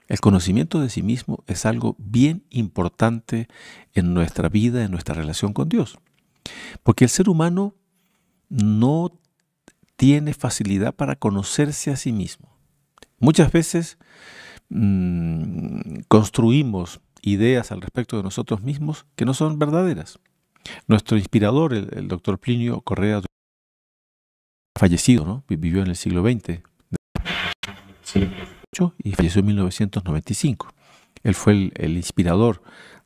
El conocimiento de sí mismo es algo bien importante en nuestra vida, en nuestra relación con Dios. Porque el ser humano no tiene facilidad para conocerse a sí mismo. Muchas veces construimos ideas al respecto de nosotros mismos que no son verdaderas. Nuestro inspirador, el doctor Plinio Correa, fallecido, ¿no? Vivió en el siglo XX y falleció en 1995. Él fue el inspirador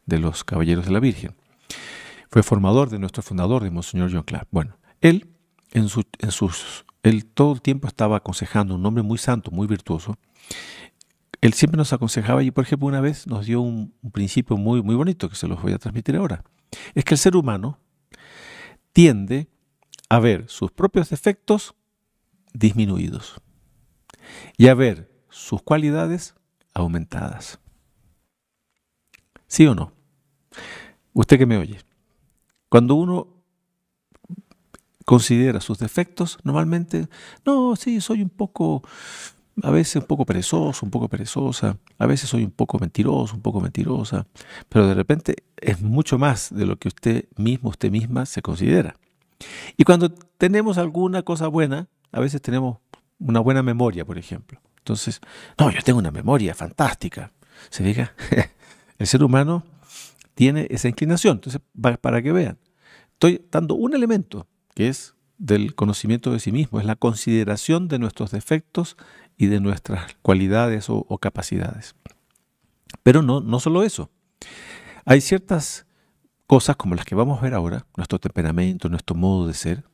de los Caballeros de la Virgen. Fue formador de nuestro fundador, de Monseñor John Clark. Bueno, él, él todo el tiempo estaba aconsejando, un hombre muy santo, muy virtuoso. Él siempre nos aconsejaba y, por ejemplo, una vez nos dio un principio muy, muy bonito que se los voy a transmitir ahora. Es que el ser humano tiende a ver sus propios defectos disminuidos y a ver sus cualidades aumentadas. ¿Sí o no? Usted que me oye. Cuando uno considera sus defectos, normalmente, no, sí, soy un poco, a veces un poco perezoso, un poco perezosa, a veces soy un poco mentiroso, un poco mentirosa, pero de repente es mucho más de lo que usted mismo, usted misma se considera. Y cuando tenemos alguna cosa buena, a veces tenemos una buena memoria, por ejemplo. Entonces, no, yo tengo una memoria fantástica. ¿Se fija? El ser humano tiene esa inclinación. Entonces, para que vean, estoy dando un elemento que es del conocimiento de sí mismo, es la consideración de nuestros defectos y de nuestras cualidades o capacidades. Pero no solo eso. Hay ciertas cosas como las que vamos a ver ahora, nuestro temperamento, nuestro modo de ser,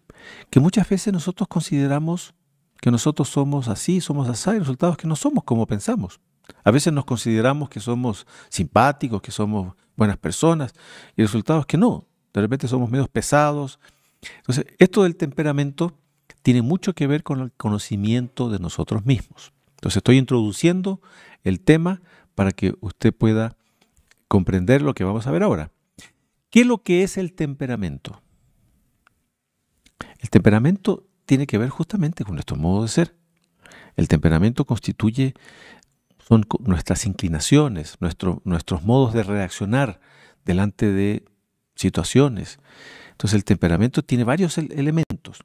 que muchas veces nosotros consideramos que nosotros somos así, somos así, y el resultado es que no somos como pensamos. A veces nos consideramos que somos simpáticos, que somos buenas personas, y el resultado es que no. De repente somos medio pesados. Entonces, esto del temperamento tiene mucho que ver con el conocimiento de nosotros mismos. Entonces, estoy introduciendo el tema para que usted pueda comprender lo que vamos a ver ahora. ¿Qué es lo que es el temperamento? El temperamento tiene que ver justamente con nuestro modo de ser. El temperamento son nuestras inclinaciones, nuestros modos de reaccionar delante de situaciones. Entonces el temperamento tiene varios elementos.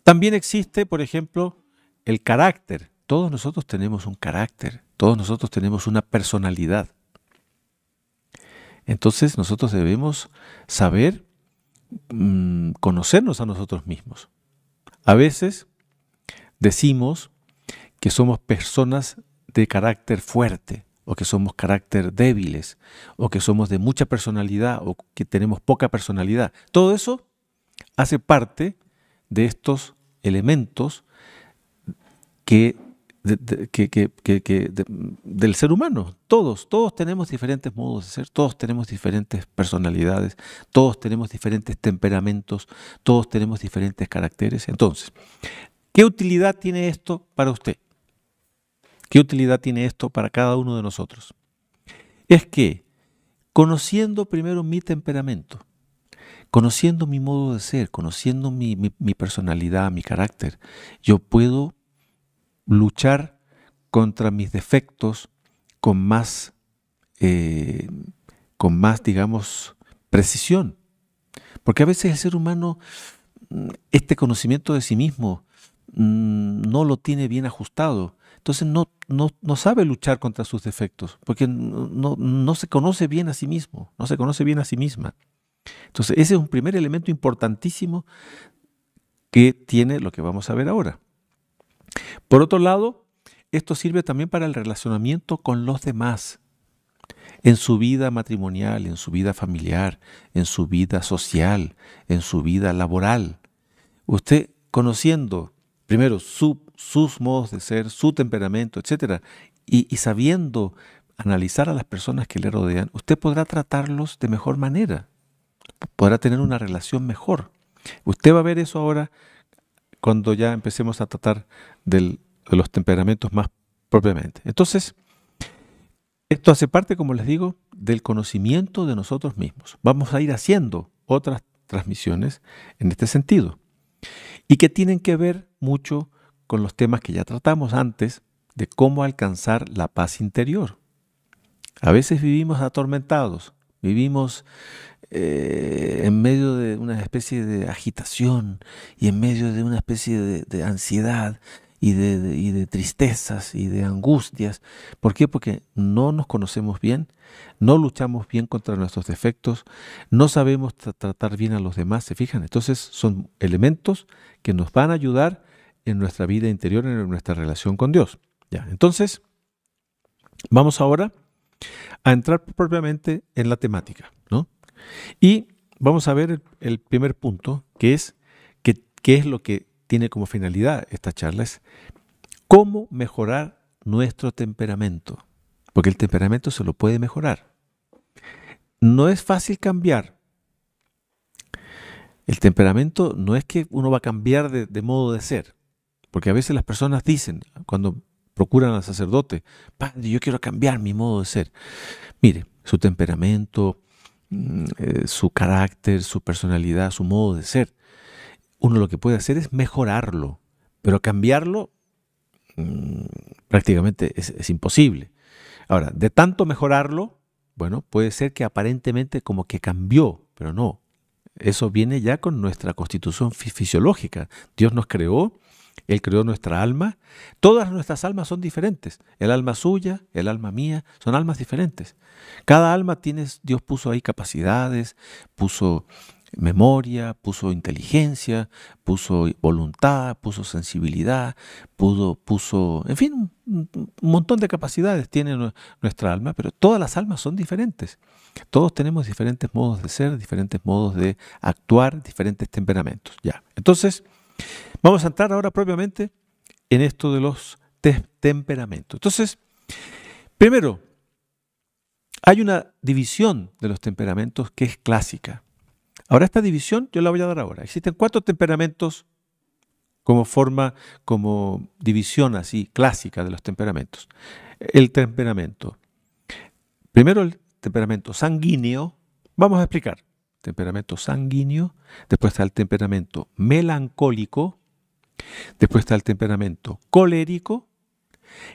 También existe, por ejemplo, el carácter. Todos nosotros tenemos un carácter, todos nosotros tenemos una personalidad. Entonces nosotros debemos saber conocernos a nosotros mismos. A veces decimos que somos personas de carácter fuerte, o que somos carácter débiles, o que somos de mucha personalidad, o que tenemos poca personalidad. Todo eso hace parte de estos elementos del ser humano. Todos tenemos diferentes modos de ser, todos tenemos diferentes personalidades, todos tenemos diferentes temperamentos, todos tenemos diferentes caracteres. Entonces, ¿qué utilidad tiene esto para usted? ¿Qué utilidad tiene esto para cada uno de nosotros? Es que, conociendo primero mi temperamento, conociendo mi modo de ser, conociendo mi personalidad, mi carácter, yo puedo luchar contra mis defectos con más, digamos, precisión. Porque a veces el ser humano, este conocimiento de sí mismo, no lo tiene bien ajustado. Entonces no sabe luchar contra sus defectos, porque no se conoce bien a sí mismo, no se conoce bien a sí misma. Entonces ese es un primer elemento importantísimo que tiene lo que vamos a ver ahora. Por otro lado, esto sirve también para el relacionamiento con los demás, en su vida matrimonial, en su vida familiar, en su vida social, en su vida laboral. Usted conociendo primero sus modos de ser, su temperamento, etcétera, y sabiendo analizar a las personas que le rodean, usted podrá tratarlos de mejor manera, podrá tener una relación mejor. Usted va a ver eso ahora cuando ya empecemos a tratar de los temperamentos más propiamente. Entonces, esto hace parte, como les digo, del conocimiento de nosotros mismos. Vamos a ir haciendo otras transmisiones en este sentido y que tienen que ver mucho con los temas que ya tratamos antes de cómo alcanzar la paz interior. A veces vivimos atormentados, vivimos en medio de una especie de agitación y en medio de una especie de ansiedad y de tristezas y de angustias. ¿Por qué? Porque no nos conocemos bien, no luchamos bien contra nuestros defectos, no sabemos tratar bien a los demás, ¿se fijan? Entonces son elementos que nos van a ayudar en nuestra vida interior, en nuestra relación con Dios. Ya, entonces, vamos ahora a entrar propiamente en la temática, ¿no? Y vamos a ver el primer punto, que es qué es lo que tiene como finalidad esta charla, es cómo mejorar nuestro temperamento, porque el temperamento se lo puede mejorar. No es fácil cambiar. El temperamento no es que uno va a cambiar de modo de ser, porque a veces las personas dicen, cuando procuran al sacerdote, padre, yo quiero cambiar mi modo de ser. Mire, su temperamento, su carácter, su personalidad, su modo de ser. Uno lo que puede hacer es mejorarlo, pero cambiarlo prácticamente es imposible. Ahora, de tanto mejorarlo, bueno, puede ser que aparentemente como que cambió, pero no. Eso viene ya con nuestra constitución fisiológica. Dios nos creó, Él creó nuestra alma. Todas nuestras almas son diferentes. El alma suya, el alma mía, son almas diferentes. Cada alma Dios puso ahí capacidades, puso memoria, puso inteligencia, puso voluntad, puso sensibilidad, puso, en fin, un montón de capacidades tiene nuestra alma, pero todas las almas son diferentes. Todos tenemos diferentes modos de ser, diferentes modos de actuar, diferentes temperamentos. Ya. Entonces, vamos a entrar ahora propiamente en esto de los temperamentos. Entonces, primero, hay una división de los temperamentos que es clásica. Ahora, esta división yo la voy a dar ahora. Existen 4 temperamentos como división así clásica de los temperamentos. El temperamento. Primero el temperamento sanguíneo. Vamos a explicar. Temperamento sanguíneo. Después está el temperamento melancólico. Después está el temperamento colérico.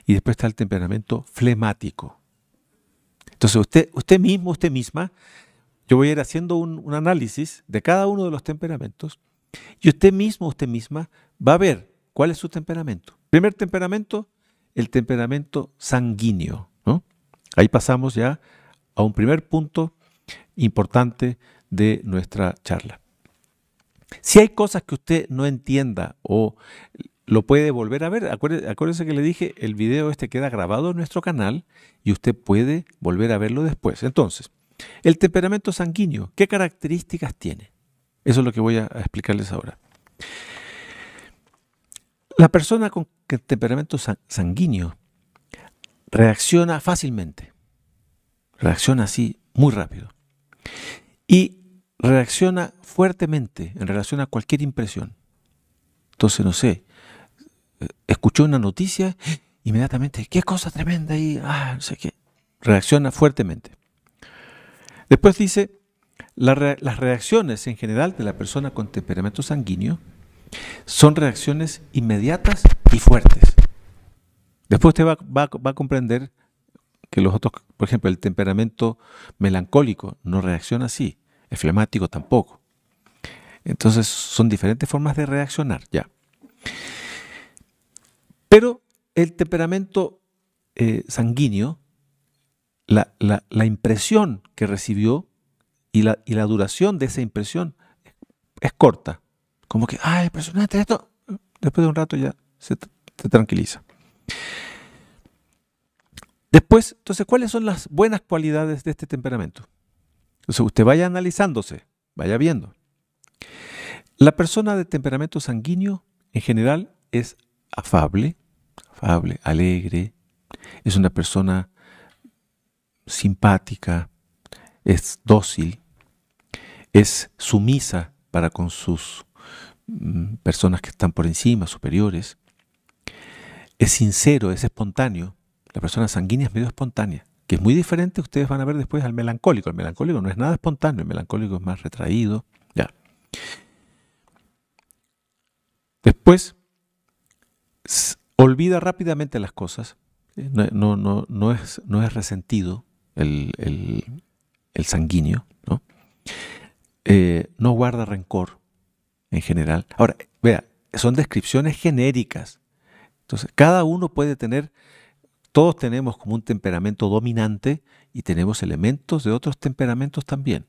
Y después está el temperamento flemático. Entonces usted mismo, usted misma, yo voy a ir haciendo un análisis de cada uno de los temperamentos y usted mismo, usted misma, va a ver cuál es su temperamento. Primer temperamento, el temperamento sanguíneo, ¿no? Ahí pasamos ya a un primer punto importante de nuestra charla. Si hay cosas que usted no entienda o lo puede volver a ver, acuérdese que le dije, el video este queda grabado en nuestro canal y usted puede volver a verlo después. Entonces, el temperamento sanguíneo, ¿qué características tiene? Eso es lo que voy a explicarles ahora. La persona con temperamento sanguíneo reacciona fácilmente, reacciona así muy rápido y reacciona fuertemente en relación a cualquier impresión. Entonces, no sé, escuchó una noticia, inmediatamente, qué cosa tremenda ahí, no sé qué, reacciona fuertemente. Después dice, las reacciones en general de la persona con temperamento sanguíneo son reacciones inmediatas y fuertes. Después usted va a comprender que los otros, por ejemplo, el temperamento melancólico no reacciona así, el flemático tampoco. Entonces son diferentes formas de reaccionar, ya. Pero el temperamento sanguíneo, la impresión que recibió y la duración de esa impresión es corta. Como que, impresionante esto. Después de un rato ya se tranquiliza. Después, entonces, ¿cuáles son las buenas cualidades de este temperamento? Entonces, usted vaya analizándose, vaya viendo. La persona de temperamento sanguíneo, en general, es afable, alegre, es una persona simpática, es dócil, es sumisa para con sus personas que están por encima, superiores, es sincero, es espontáneo. La persona sanguínea es medio espontánea, que es muy diferente, ustedes van a ver después al melancólico. El melancólico no es nada espontáneo, el melancólico es más retraído. Ya. Después, olvida rápidamente las cosas, no es resentido el sanguíneo, ¿no? No guarda rencor en general. Ahora, vea, son descripciones genéricas. Entonces, cada uno puede tener, todos tenemos como un temperamento dominante y tenemos elementos de otros temperamentos también.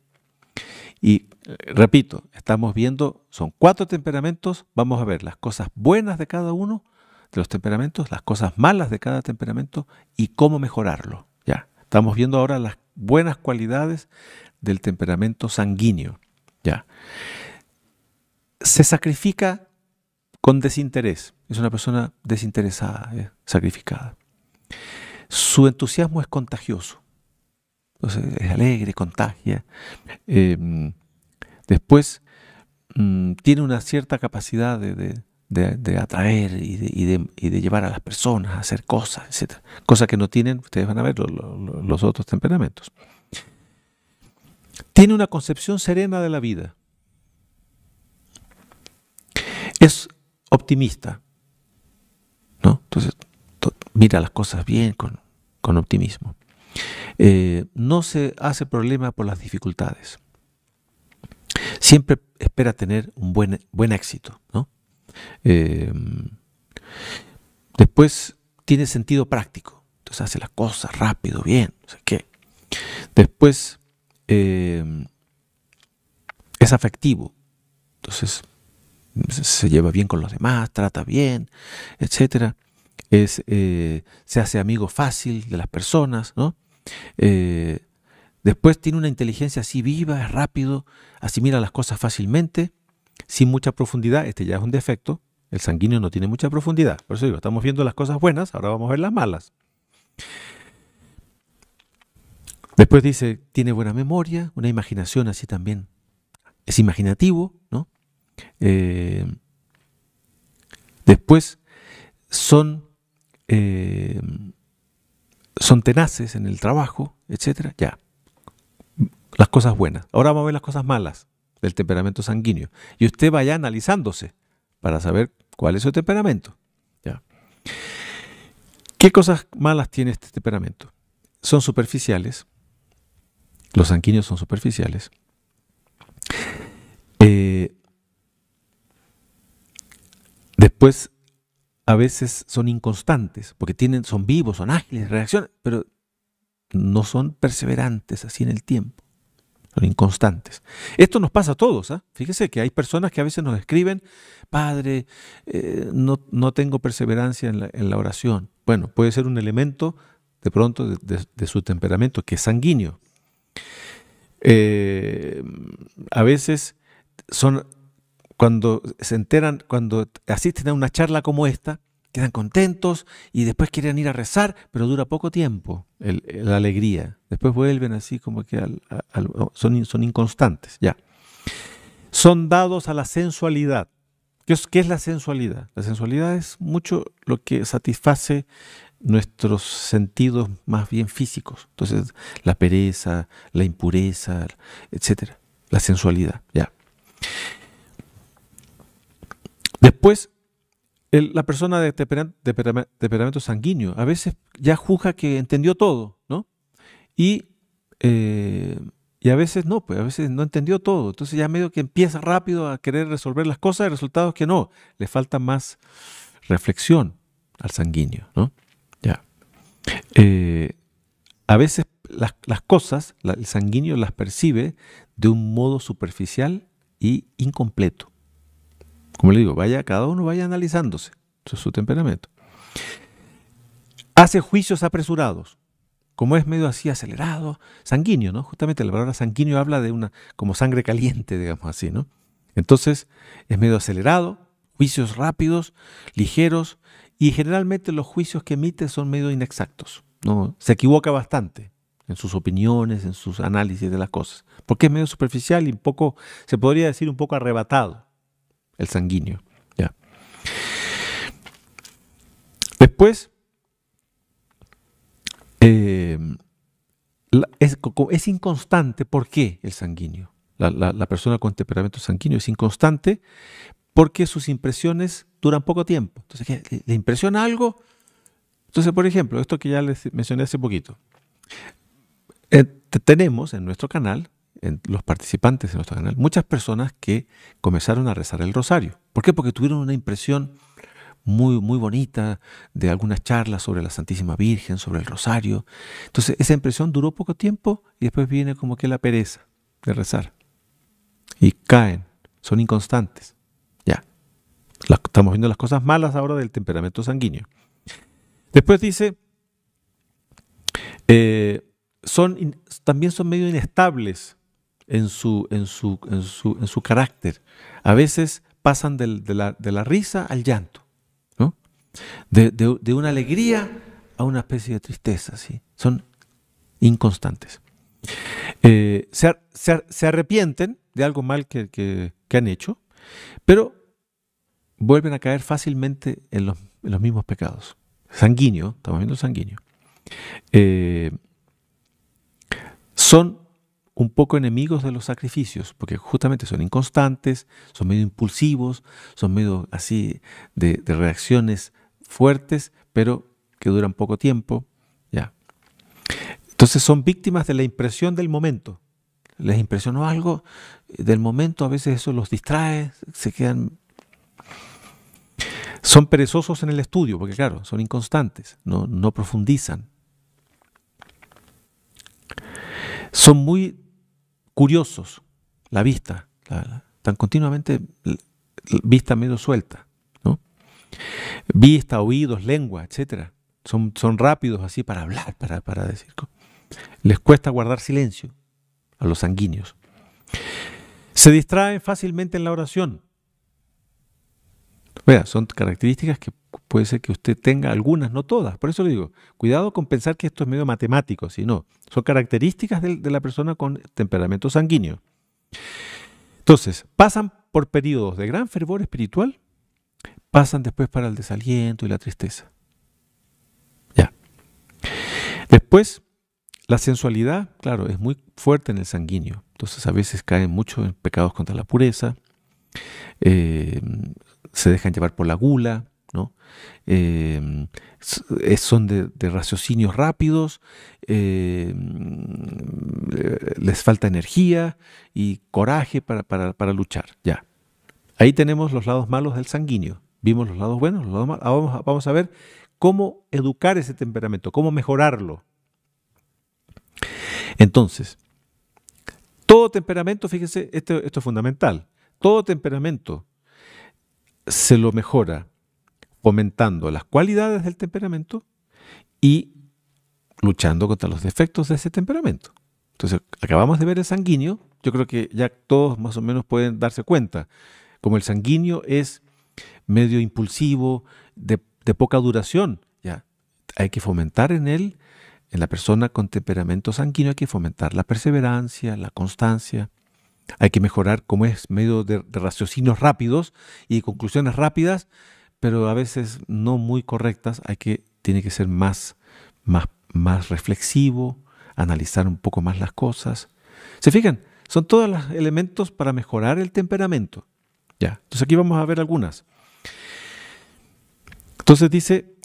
Y repito, estamos viendo, son 4 temperamentos, vamos a ver las cosas buenas de cada uno de los temperamentos, las cosas malas de cada temperamento y cómo mejorarlo. Ya, estamos viendo ahora las buenas cualidades del temperamento sanguíneo. Ya. Se sacrifica con desinterés. Es una persona desinteresada, sacrificada. Su entusiasmo es contagioso. Entonces es alegre, contagia. Después tiene una cierta capacidad de atraer y de llevar a las personas a hacer cosas, etc. Cosas que no tienen, ustedes van a ver, los otros temperamentos. Tiene una concepción serena de la vida. Es optimista, ¿no? Entonces mira las cosas bien con optimismo. No se hace problema por las dificultades. Siempre espera tener un buen éxito, ¿no? Después tiene sentido práctico. Entonces hace las cosas rápido, bien, no sé qué. Después es afectivo. Entonces se lleva bien con los demás, trata bien, etc. Se hace amigo fácil de las personas, ¿no? Después tiene una inteligencia así viva, es rápido, asimila las cosas fácilmente, sin mucha profundidad. Este ya es un defecto. El sanguíneo no tiene mucha profundidad. Por eso digo, estamos viendo las cosas buenas, ahora vamos a ver las malas. Después dice, tiene buena memoria, una imaginación así también. Es imaginativo, ¿no? Después son tenaces en el trabajo, etc. Ya. Las cosas buenas. Ahora vamos a ver las cosas malas del temperamento sanguíneo. Y usted vaya analizándose para saber cuál es su temperamento. ¿Ya? ¿Qué cosas malas tiene este temperamento? Son superficiales. Los sanguíneos son superficiales. Después, a veces son inconstantes, porque son vivos, son ágiles, reaccionan, pero no son perseverantes así en el tiempo. Son inconstantes. Esto nos pasa a todos, ¿eh? Fíjese que hay personas que a veces nos escriben, padre, no tengo perseverancia en la oración. Bueno, puede ser un elemento de pronto de su temperamento, que es sanguíneo. A veces cuando se enteran, cuando asisten a una charla como esta, quedan contentos y después quieren ir a rezar, pero dura poco tiempo la alegría. Después vuelven así como que son inconstantes. Ya. Son dados a la sensualidad. ¿Qué es la sensualidad? La sensualidad es mucho lo que satisface nuestros sentidos más bien físicos. Entonces, la pereza, la impureza, etc. La sensualidad. Ya. Después, la persona de temperamento sanguíneo a veces ya juzga que entendió todo, ¿no? Y a veces no, pues a veces no entendió todo. Entonces ya medio que empieza rápido a querer resolver las cosas y resultados que no. Le falta más reflexión al sanguíneo, ¿no? Ya. A veces las cosas, el sanguíneo las percibe de un modo superficial y incompleto. Como le digo, cada uno vaya analizándose su temperamento. Hace juicios apresurados. Como es medio así acelerado, sanguíneo, ¿no? Justamente la palabra sanguíneo habla de como sangre caliente, digamos así, ¿no? Entonces, es medio acelerado, juicios rápidos, ligeros, y generalmente los juicios que emite son medio inexactos, ¿no? Se equivoca bastante en sus opiniones, en sus análisis de las cosas, porque es medio superficial y se podría decir un poco arrebatado. El sanguíneo. ¿Ya? Después, es inconstante. ¿Por qué el sanguíneo? La persona con temperamento sanguíneo es inconstante porque sus impresiones duran poco tiempo. Entonces, ¿qué? ¿Le impresiona algo? Entonces, por ejemplo, esto que ya les mencioné hace poquito. Tenemos en nuestro canal, en los participantes de nuestro canal, muchas personas que comenzaron a rezar el rosario. ¿Por qué? Porque tuvieron una impresión muy, muy bonita de algunas charlas sobre la Santísima Virgen, sobre el rosario. Entonces, esa impresión duró poco tiempo y después viene como que la pereza de rezar. Y caen, son inconstantes. Ya, estamos viendo las cosas malas ahora del temperamento sanguíneo. Después dice, también son medio inestables en su carácter. A veces pasan de la risa al llanto, ¿no? De una alegría a una especie de tristeza, ¿sí? Son inconstantes. Se arrepienten de algo mal que han hecho, pero vuelven a caer fácilmente en los mismos pecados. Sanguíneo, estamos viendo sanguíneo. Son un poco enemigos de los sacrificios, porque justamente son inconstantes, son medio impulsivos, son medio así de reacciones fuertes, pero que duran poco tiempo. Ya. Entonces son víctimas de la impresión del momento. Les impresionó algo del momento, a veces eso los distrae, se quedan. Son perezosos en el estudio, porque claro, son inconstantes, no profundizan. Son muy curiosos, la vista, están continuamente vista medio suelta, ¿no? Vista, oídos, lengua, etcétera. Son rápidos así para hablar, para decir. Les cuesta guardar silencio a los sanguíneos. Se distraen fácilmente en la oración. Vea, son características que puede ser que usted tenga algunas, no todas. Por eso le digo, cuidado con pensar que esto es medio matemático, sino son características de la persona con temperamento sanguíneo. Entonces, pasan por periodos de gran fervor espiritual, pasan después para el desaliento y la tristeza. Ya. Después, la sensualidad, claro, es muy fuerte en el sanguíneo. Entonces, a veces caen mucho en pecados contra la pureza, se dejan llevar por la gula, ¿no? Son de raciocinios rápidos, les falta energía y coraje para luchar. Ya. Ahí tenemos los lados malos del sanguíneo. Vimos los lados buenos, los lados malos. Ahora vamos a ver cómo educar ese temperamento, cómo mejorarlo. Entonces, todo temperamento, fíjese, esto es fundamental, todo temperamento se lo mejora fomentando las cualidades del temperamento y luchando contra los defectos de ese temperamento. Entonces, acabamos de ver el sanguíneo, yo creo que ya todos más o menos pueden darse cuenta, como el sanguíneo es medio impulsivo, de poca duración, ya hay que fomentar en él, en la persona con temperamento sanguíneo, hay que fomentar la perseverancia, la constancia. Hay que mejorar como es medio de raciocinios rápidos y conclusiones rápidas, pero a veces no muy correctas. Tiene que ser más reflexivo, analizar un poco más las cosas. ¿Se fijan? Son todos los elementos para mejorar el temperamento. Ya. Entonces aquí vamos a ver algunas. Entonces dice,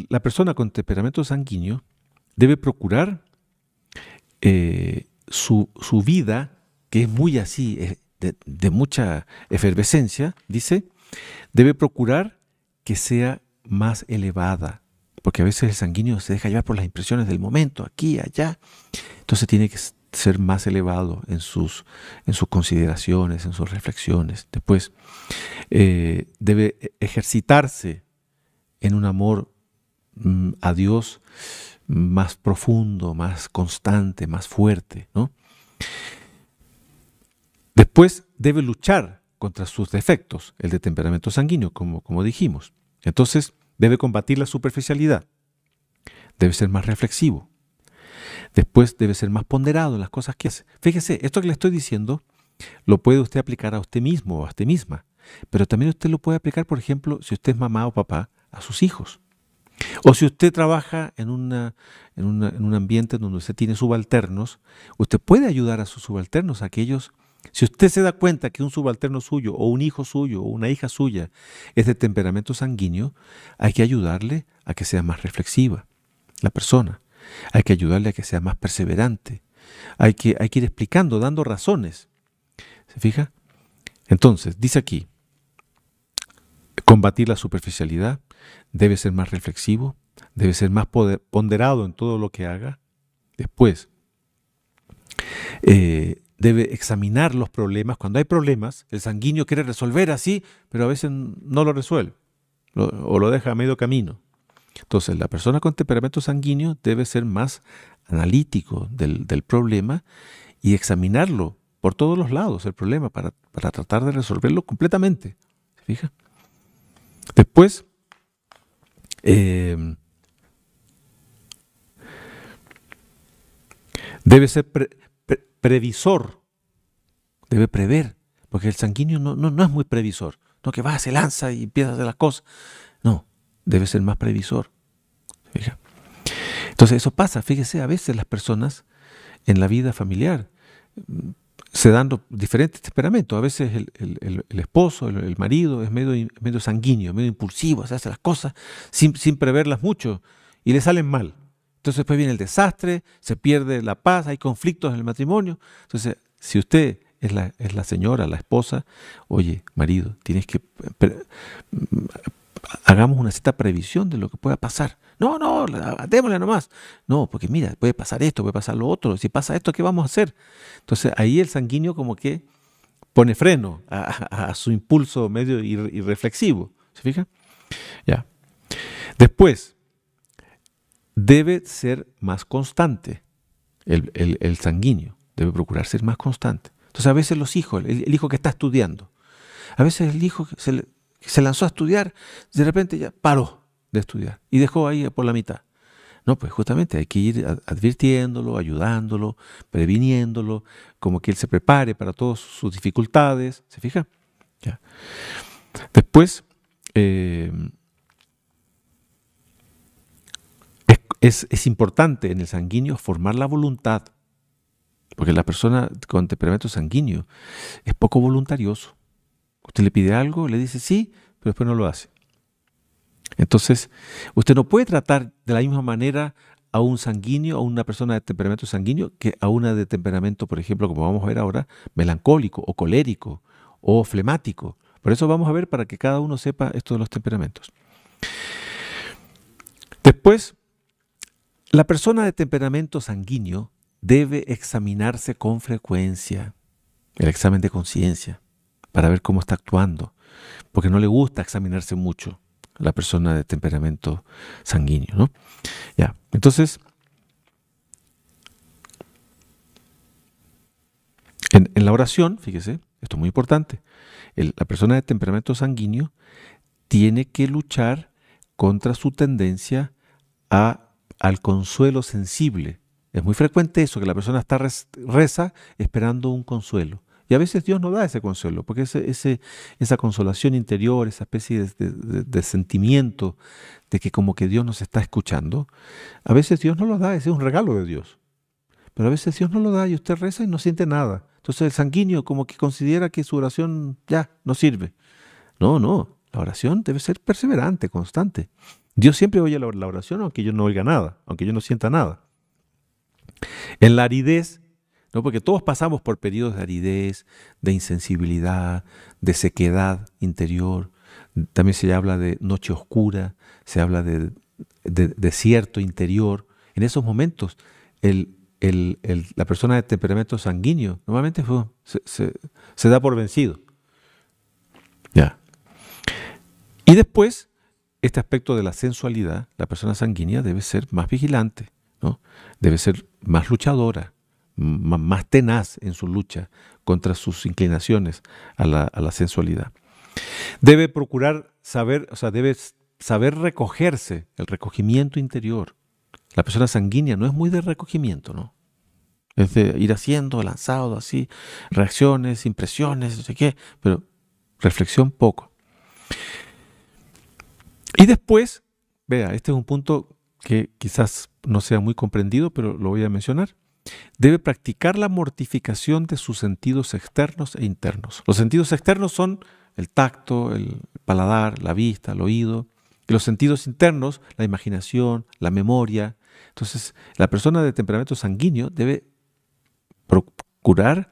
la persona con temperamento sanguíneo debe procurar su vida, que es muy así, de mucha efervescencia, dice, debe procurar que sea más elevada, porque a veces el sanguíneo se deja llevar por las impresiones del momento, aquí, allá. Entonces tiene que ser más elevado en sus consideraciones, en sus reflexiones. Después debe ejercitarse en un amor a Dios más profundo, más constante, más fuerte, ¿no? Después debe luchar contra sus defectos, el de temperamento sanguíneo, como dijimos. Entonces debe combatir la superficialidad, debe ser más reflexivo. Después debe ser más ponderado en las cosas que hace. Fíjese, esto que le estoy diciendo lo puede usted aplicar a usted mismo o a usted misma, pero también usted lo puede aplicar, por ejemplo, si usted es mamá o papá, a sus hijos. O si usted trabaja en un ambiente donde usted tiene subalternos, usted puede ayudar a sus subalternos, a que ellos Si usted se da cuenta que un subalterno suyo o un hijo suyo o una hija suya es de temperamento sanguíneo, hay que ayudarle a que sea más reflexiva la persona. Hay que ayudarle a que sea más perseverante. Hay que ir explicando, dando razones. ¿Se fija? Entonces, dice aquí, combatir la superficialidad, debe ser más reflexivo, debe ser más ponderado en todo lo que haga. Después, debe examinar los problemas. Cuando hay problemas, el sanguíneo quiere resolver así, pero a veces no lo resuelve o lo deja a medio camino. Entonces, la persona con temperamento sanguíneo debe ser más analítico del problema y examinarlo por todos los lados, el problema, para tratar de resolverlo completamente. ¿Se fija? Después, debe ser previsor, debe prever, porque el sanguíneo no es muy previsor, no que va, se lanza y empieza a hacer las cosas. No, debe ser más previsor. ¿Fija? Entonces eso pasa, fíjese, a veces las personas en la vida familiar se dan diferentes temperamentos. A veces el esposo, el marido es medio sanguíneo, medio impulsivo, se hace las cosas sin preverlas mucho y le salen mal. Entonces después viene el desastre, se pierde la paz, hay conflictos en el matrimonio. Entonces, si usted es la señora, la esposa, oye, marido, tienes que hagamos una cierta previsión de lo que pueda pasar. No, démosle nomás. No, porque mira, puede pasar esto, puede pasar lo otro. Si pasa esto, ¿qué vamos a hacer? Entonces ahí el sanguíneo como que pone freno a su impulso medio irreflexivo. ¿Se fija? Ya. Después, debe ser más constante el sanguíneo. Debe procurar ser más constante. Entonces a veces los hijos, el hijo que está estudiando, a veces el hijo se lanzó a estudiar, de repente ya paró de estudiar y dejó ahí por la mitad. No, pues justamente hay que ir advirtiéndolo, ayudándolo, previniéndolo, como que él se prepare para todas sus dificultades. ¿Se fija? Ya. Después, es importante en el sanguíneo formar la voluntad, porque la persona con temperamento sanguíneo es poco voluntarioso. Usted le pide algo, le dice sí, pero después no lo hace. Entonces, usted no puede tratar de la misma manera a un sanguíneo, a una persona de temperamento sanguíneo, que a una de temperamento, por ejemplo, como vamos a ver ahora, melancólico o colérico o flemático. Por eso vamos a ver para que cada uno sepa esto de los temperamentos. Después, la persona de temperamento sanguíneo debe examinarse con frecuencia, el examen de conciencia, para ver cómo está actuando, porque no le gusta examinarse mucho a la persona de temperamento sanguíneo, ¿no? Ya, entonces, en la oración, fíjese, esto es muy importante, la persona de temperamento sanguíneo tiene que luchar contra su tendencia al consuelo sensible. Es muy frecuente eso, que la persona reza esperando un consuelo. Y a veces Dios no da ese consuelo, porque esa consolación interior, esa especie de sentimiento de que como que Dios nos está escuchando, a veces Dios no lo da, ese es un regalo de Dios. Pero a veces Dios no lo da y usted reza y no siente nada. Entonces el sanguíneo como que considera que su oración ya no sirve. No, la oración debe ser perseverante, constante. Dios siempre oye la oración aunque yo no oiga nada, aunque yo no sienta nada. En la aridez, ¿no? Porque todos pasamos por periodos de aridez, de insensibilidad, de sequedad interior. También se habla de noche oscura, se habla de desierto interior. En esos momentos, la persona de temperamento sanguíneo normalmente se da por vencido. Ya. Y después, este aspecto de la sensualidad, la persona sanguínea debe ser más vigilante, ¿no? Debe ser más luchadora, más tenaz en su lucha contra sus inclinaciones a la sensualidad. Debe procurar debe saber recogerse, el recogimiento interior. La persona sanguínea no es muy de recogimiento, ¿no? Es de ir haciendo, lanzado, así, reacciones, impresiones, no sé qué, pero reflexión poco. Y después, vea, este es un punto que quizás no sea muy comprendido, pero lo voy a mencionar. debe practicar la mortificación de sus sentidos externos e internos. Los sentidos externos son el tacto, el paladar, la vista, el oído. Y los sentidos internos, la imaginación, la memoria. Entonces, la persona de temperamento sanguíneo debe procurar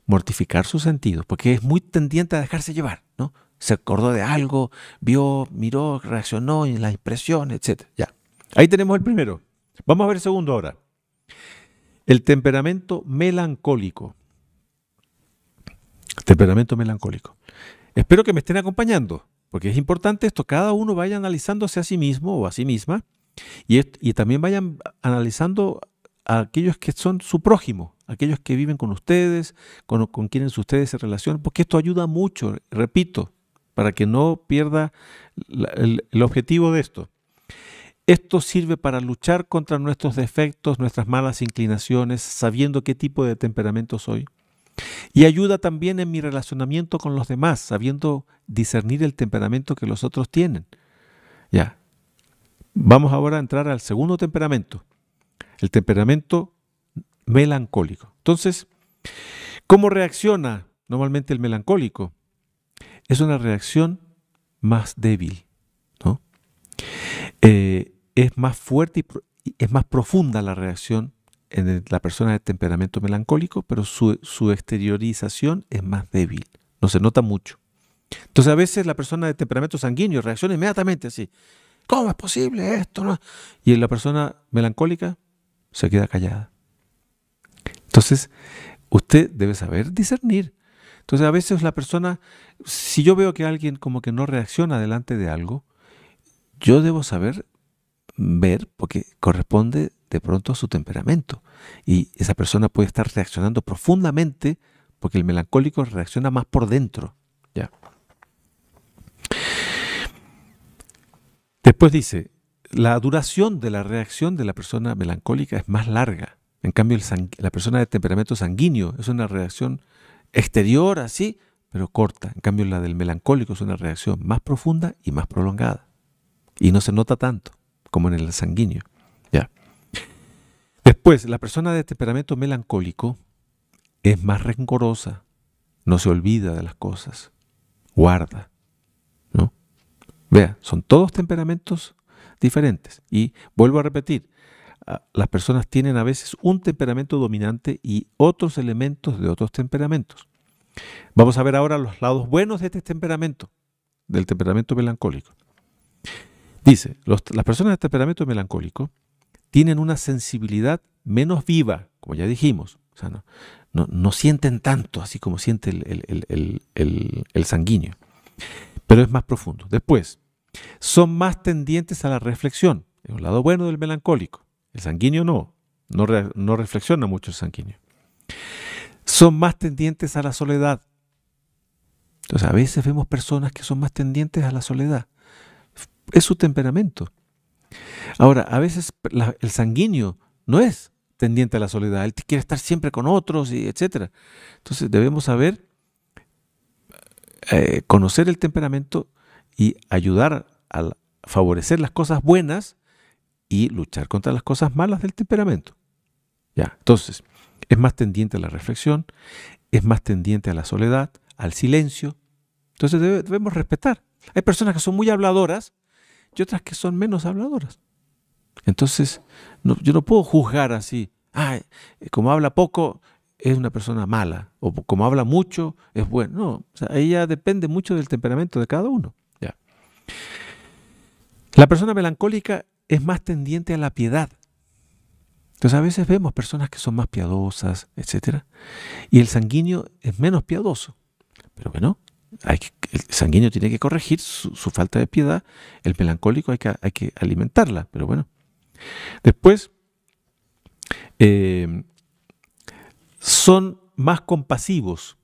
mortificar sus sentidos, porque es muy tendiente a dejarse llevar, ¿no? Se acordó de algo, vio, miró, reaccionó en las impresiones, etc. Ya. Ahí tenemos el primero. Vamos a ver el segundo ahora. El temperamento melancólico. Temperamento melancólico. Espero que me estén acompañando, porque es importante esto. Cada uno vaya analizándose a sí mismo o a sí misma y también vayan analizando a aquellos que son su prójimo, aquellos que viven con ustedes, con quienes ustedes se relacionan, porque esto ayuda mucho, repito, para que no pierda el objetivo de esto. Esto sirve para luchar contra nuestros defectos, nuestras malas inclinaciones, sabiendo qué tipo de temperamento soy. Y ayuda también en mi relacionamiento con los demás, sabiendo discernir el temperamento que los otros tienen. Ya. Vamos ahora a entrar al segundo temperamento, el temperamento melancólico. Entonces, ¿cómo reacciona normalmente el melancólico? Es una reacción más débil, ¿no? Es más fuerte y es más profunda la reacción en la persona de temperamento melancólico, pero su exteriorización es más débil, no se nota mucho. Entonces a veces la persona de temperamento sanguíneo reacciona inmediatamente así, ¿cómo es posible esto? ¿No? Y la persona melancólica se queda callada. Entonces usted debe saber discernir. Entonces a veces la persona, si yo veo que alguien como que no reacciona delante de algo, yo debo saber ver, porque corresponde de pronto a su temperamento. Y esa persona puede estar reaccionando profundamente, porque el melancólico reacciona más por dentro. ¿Ya? Después dice, la duración de la reacción de la persona melancólica es más larga. En cambio, la persona de temperamento sanguíneo es una reacción exterior así, pero corta. En cambio, la del melancólico es una reacción más profunda y más prolongada. Y no se nota tanto como en el sanguíneo. ¿Ya? Después, la persona de temperamento melancólico es más rencorosa, no se olvida de las cosas, guarda, ¿no? Vea, son todos temperamentos diferentes. Y vuelvo a repetir, las personas tienen a veces un temperamento dominante y otros elementos de otros temperamentos. Vamos a ver ahora los lados buenos de este temperamento, del temperamento melancólico. Dice, las personas de temperamento melancólico tienen una sensibilidad menos viva, como ya dijimos. O sea, no sienten tanto así como siente el sanguíneo, pero es más profundo. Después, son más tendientes a la reflexión. Es un lado bueno del melancólico. El sanguíneo no reflexiona mucho el sanguíneo. Son más tendientes a la soledad. Entonces, a veces vemos personas que son más tendientes a la soledad. Es su temperamento. Ahora, a veces el sanguíneo no es tendiente a la soledad. Él quiere estar siempre con otros, y etcétera. Entonces, debemos saber conocer el temperamento y ayudar a favorecer las cosas buenas y luchar contra las cosas malas del temperamento. Ya, entonces, es más tendiente a la reflexión, es más tendiente a la soledad, al silencio. Entonces debemos respetar. Hay personas que son muy habladoras y otras que son menos habladoras. Entonces, yo no puedo juzgar así, como habla poco es una persona mala, o como habla mucho es bueno. No, o sea, ahí ya depende mucho del temperamento de cada uno. Ya. La persona melancólica es más tendiente a la piedad. Entonces a veces vemos personas que son más piadosas, etcétera, y el sanguíneo es menos piadoso. Pero bueno, el sanguíneo tiene que corregir su falta de piedad, el melancólico hay que alimentarla, pero bueno. Después, son más compasivos.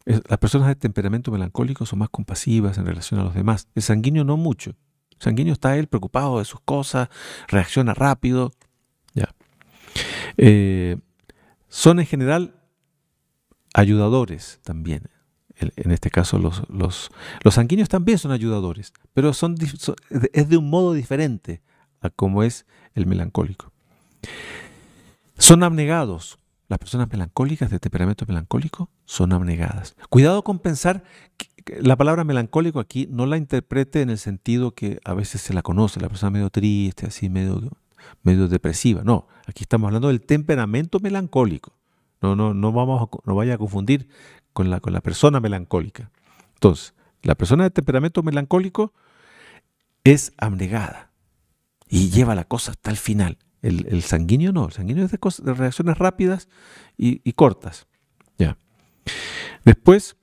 Las personas de temperamento melancólico son más compasivas en relación a los demás. El sanguíneo no mucho. El sanguíneo está él preocupado de sus cosas, reacciona rápido. Ya. Son en general ayudadores también. En este caso los sanguíneos también son ayudadores, pero es de un modo diferente a como es el melancólico. Son abnegados, las personas melancólicas de temperamento melancólico son abnegadas. Cuidado con pensar que la palabra melancólico aquí no la interprete en el sentido que a veces se la conoce, la persona medio triste, así medio depresiva. No, aquí estamos hablando del temperamento melancólico. No vaya a confundir con la persona melancólica. Entonces, la persona de temperamento melancólico es abnegada y lleva la cosa hasta el final. El sanguíneo no, el sanguíneo es de reacciones rápidas y cortas. Ya. Después,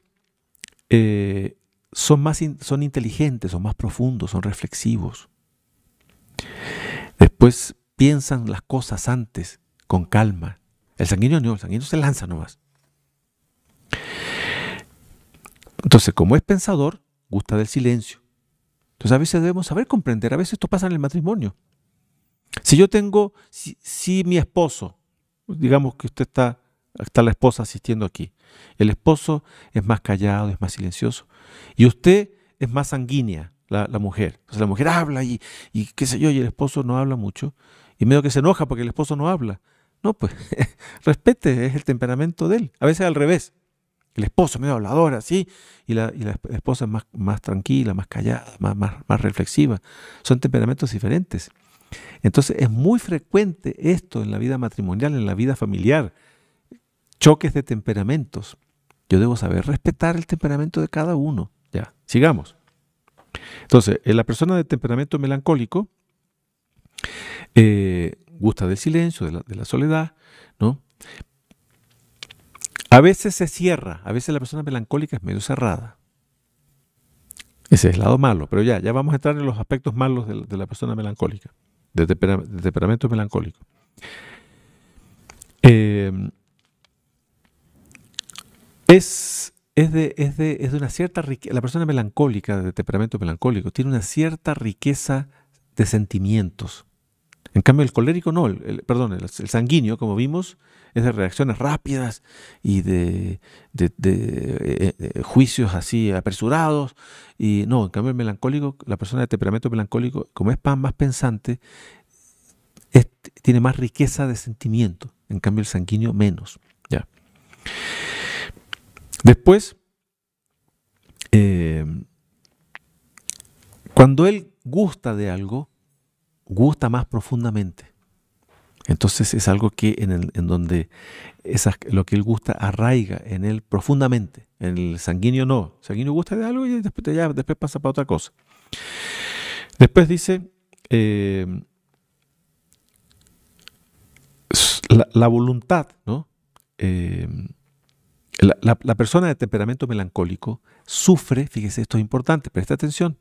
son inteligentes, son más profundos, son reflexivos. Después piensan las cosas antes, con calma. El sanguíneo no, el sanguíneo se lanza nomás. Entonces, como es pensador, gusta del silencio. Entonces, a veces debemos saber comprender, a veces esto pasa en el matrimonio. Si mi esposo, digamos que está la esposa asistiendo aquí, el esposo es más callado, es más silencioso, y usted es más sanguínea, la mujer. Entonces la mujer habla y qué sé yo, y el esposo no habla mucho, y medio que se enoja porque el esposo no habla. No, pues, respete, es el temperamento de él. A veces al revés. El esposo es medio hablador, así, y la esposa es más tranquila, más callada, más reflexiva. Son temperamentos diferentes. Entonces es muy frecuente esto en la vida matrimonial, en la vida familiar, choques de temperamentos. Yo debo saber respetar el temperamento de cada uno. Ya, sigamos. Entonces, la persona de temperamento melancólico gusta del silencio, de la soledad, ¿no? A veces se cierra, a veces la persona melancólica es medio cerrada. Ese es el lado malo, pero ya vamos a entrar en los aspectos malos de la persona melancólica, de temperamento melancólico. Es de una cierta riqueza. La persona melancólica, de temperamento melancólico, tiene una cierta riqueza de sentimientos. En cambio, el colérico no, el sanguíneo, como vimos, es de reacciones rápidas y de juicios así apresurados. Y no, en cambio, el melancólico, la persona de temperamento melancólico, como es más pensante, tiene más riqueza de sentimiento. En cambio, el sanguíneo menos. Ya. Después, cuando él gusta de algo, gusta más profundamente. Entonces es algo que en donde lo que él gusta arraiga en él profundamente. En el sanguíneo no. El sanguíneo gusta de algo y después pasa para otra cosa. Después dice la voluntad, ¿no? La persona de temperamento melancólico sufre, fíjese, esto es importante, presta atención.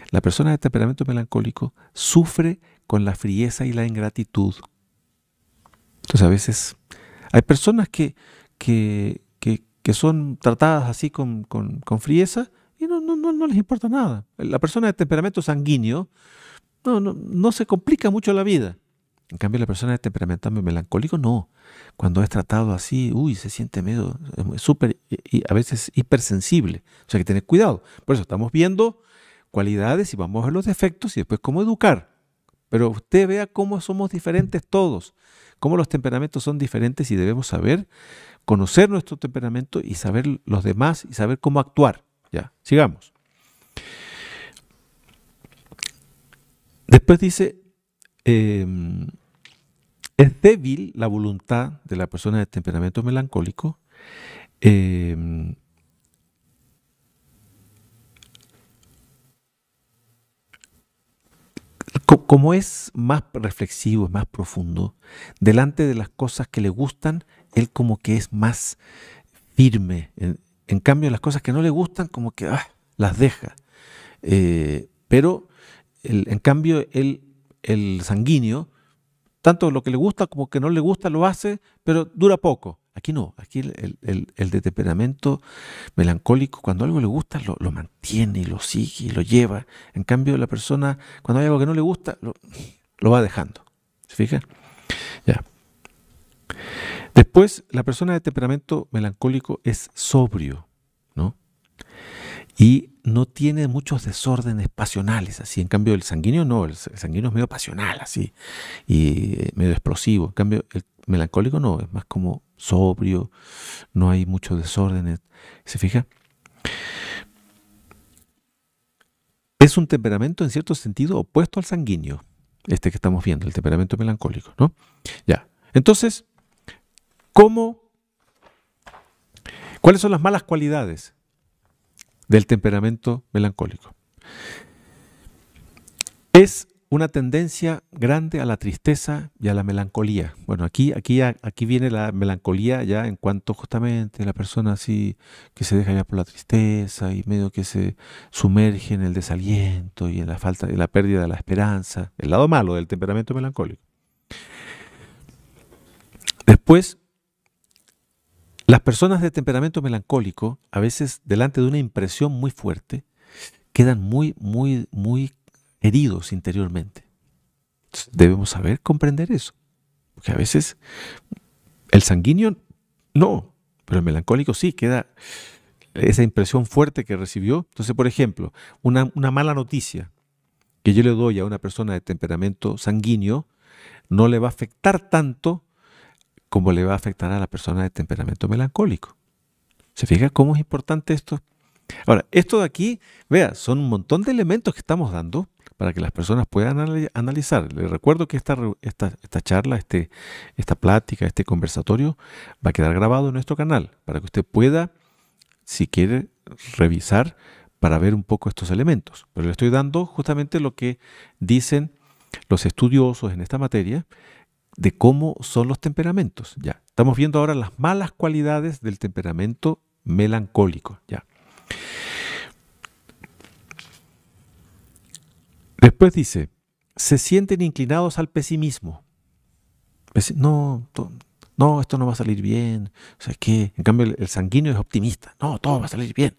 La persona de temperamento melancólico sufre con la frieza y la ingratitud. Entonces a veces hay personas que son tratadas así con frieza y no les importa nada. La persona de temperamento sanguíneo no se complica mucho la vida. En cambio, la persona de temperamento melancólico no. Cuando es tratado así, se siente medio súper y a veces hipersensible. O sea, hay que tener cuidado. Por eso estamos viendo cualidades y vamos a ver los defectos y después cómo educar. Pero usted vea cómo somos diferentes todos, cómo los temperamentos son diferentes y debemos saber conocer nuestro temperamento y saber los demás y saber cómo actuar. Ya, sigamos. Después dice, es débil la voluntad de la persona de temperamento melancólico. Como es más reflexivo, es más profundo, delante de las cosas que le gustan, él como que es más firme. En cambio, las cosas que no le gustan, como que las deja. Pero, en cambio, el sanguíneo, tanto lo que le gusta como que no le gusta lo hace, pero dura poco. Aquí no, aquí el de temperamento melancólico, cuando algo le gusta, lo mantiene y lo sigue y lo lleva. En cambio, la persona, cuando hay algo que no le gusta, lo va dejando. ¿Se fijan? Ya. Después, la persona de temperamento melancólico es sobrio, ¿no? Y no tiene muchos desórdenes pasionales, así. En cambio, el sanguíneo no, el sanguíneo es medio pasional, así, y medio explosivo. En cambio, melancólico no, es más como sobrio, no hay mucho desorden. ¿Se fija? Es un temperamento en cierto sentido opuesto al sanguíneo, este que estamos viendo, el temperamento melancólico, ¿no? Ya. Entonces, ¿cómo, ¿cuáles son las malas cualidades del temperamento melancólico? Es una tendencia grande a la tristeza y a la melancolía. Bueno, aquí viene la melancolía ya en cuanto justamente la persona así que se deja ya por la tristeza y medio que se sumerge en el desaliento y en la falta, en la pérdida de la esperanza, el lado malo del temperamento melancólico. Después, las personas de temperamento melancólico, a veces delante de una impresión muy fuerte, quedan muy heridos interiormente. Entonces, debemos saber comprender eso. Porque a veces el sanguíneo no, pero el melancólico sí, queda esa impresión fuerte que recibió. Entonces, por ejemplo, una mala noticia que yo le doy a una persona de temperamento sanguíneo no le va a afectar tanto como le va a afectar a la persona de temperamento melancólico. ¿Se fija cómo es importante esto? Ahora, esto de aquí, vea, son un montón de elementos que estamos dando para que las personas puedan analizar. Les recuerdo que esta charla, esta plática, este conversatorio va a quedar grabado en nuestro canal para que usted pueda, si quiere, revisar para ver un poco estos elementos. Pero le estoy dando justamente lo que dicen los estudiosos en esta materia de cómo son los temperamentos. Ya, estamos viendo ahora las malas cualidades del temperamento melancólico. Ya. Después dice, se sienten inclinados al pesimismo. No, no, esto no va a salir bien. O sea, que en cambio el sanguíneo es optimista. No, todo va a salir bien.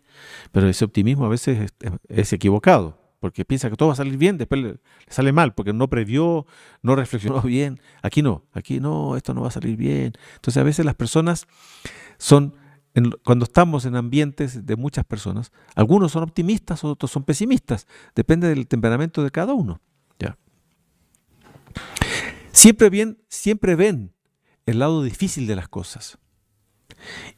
Pero ese optimismo a veces es equivocado, porque piensa que todo va a salir bien, después le sale mal, porque no previó, no reflexionó bien. Aquí no, esto no va a salir bien. Entonces a veces las personas son, cuando estamos en ambientes de muchas personas, algunos son optimistas, otros son pesimistas. Depende del temperamento de cada uno. ¿Ya? Siempre ven el lado difícil de las cosas.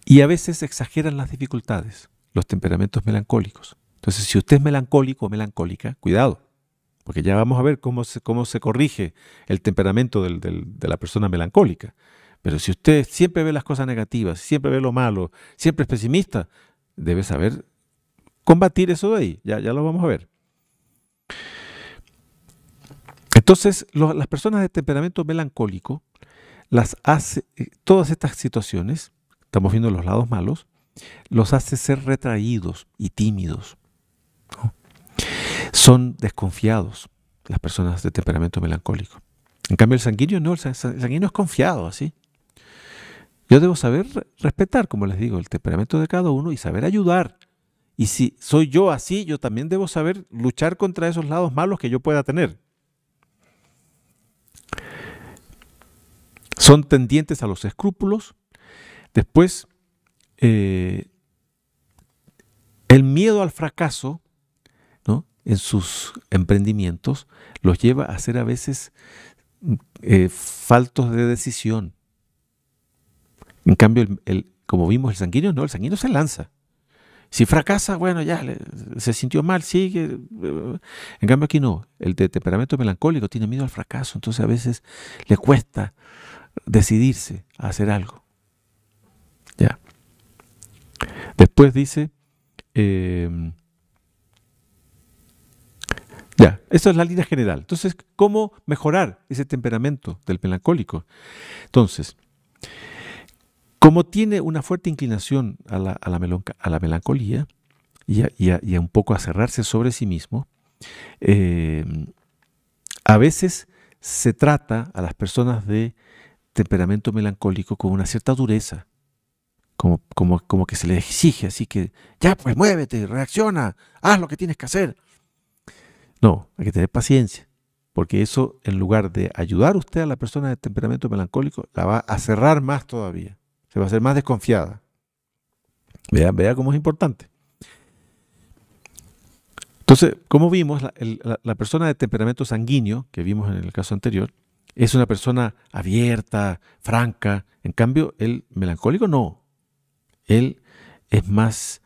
Y a veces exageran las dificultades, los temperamentos melancólicos. Entonces, si usted es melancólico o melancólica, cuidado, porque ya vamos a ver cómo se corrige el temperamento de la persona melancólica. Pero si usted siempre ve las cosas negativas, siempre ve lo malo, siempre es pesimista, debe saber combatir eso de ahí. Ya lo vamos a ver. Entonces, las personas de temperamento melancólico todas estas situaciones, estamos viendo los lados malos, los hace ser retraídos y tímidos, ¿no? Son desconfiados las personas de temperamento melancólico. En cambio, el sanguíneo no, el sanguíneo es confiado, así. Yo debo saber respetar, como les digo, el temperamento de cada uno y saber ayudar. Y si soy yo así, yo también debo saber luchar contra esos lados malos que yo pueda tener. Son tendientes a los escrúpulos. Después, el miedo al fracaso, ¿no?, en sus emprendimientos los lleva a ser a veces faltos de decisión. En cambio, como vimos, el sanguíneo no, el sanguíneo se lanza. Si fracasa, bueno, ya se sintió mal, sigue. En cambio aquí no, el de temperamento melancólico tiene miedo al fracaso, entonces a veces le cuesta decidirse a hacer algo. Ya. Después dice, ya, eso es la línea general. Entonces, ¿cómo mejorar ese temperamento del melancólico? Entonces, como tiene una fuerte inclinación a la melancolía y a un poco a cerrarse sobre sí mismo, a veces se trata a las personas de temperamento melancólico con una cierta dureza, como que se les exige, así que ya pues muévete, reacciona, haz lo que tienes que hacer. No, hay que tener paciencia, porque eso, en lugar de ayudar usted a la persona de temperamento melancólico, la va a cerrar más todavía, se va a hacer más desconfiada. Vea cómo es importante. Entonces, como vimos, la persona de temperamento sanguíneo, que vimos en el caso anterior, Es una persona abierta, franca. En cambio, el melancólico no. Él es más,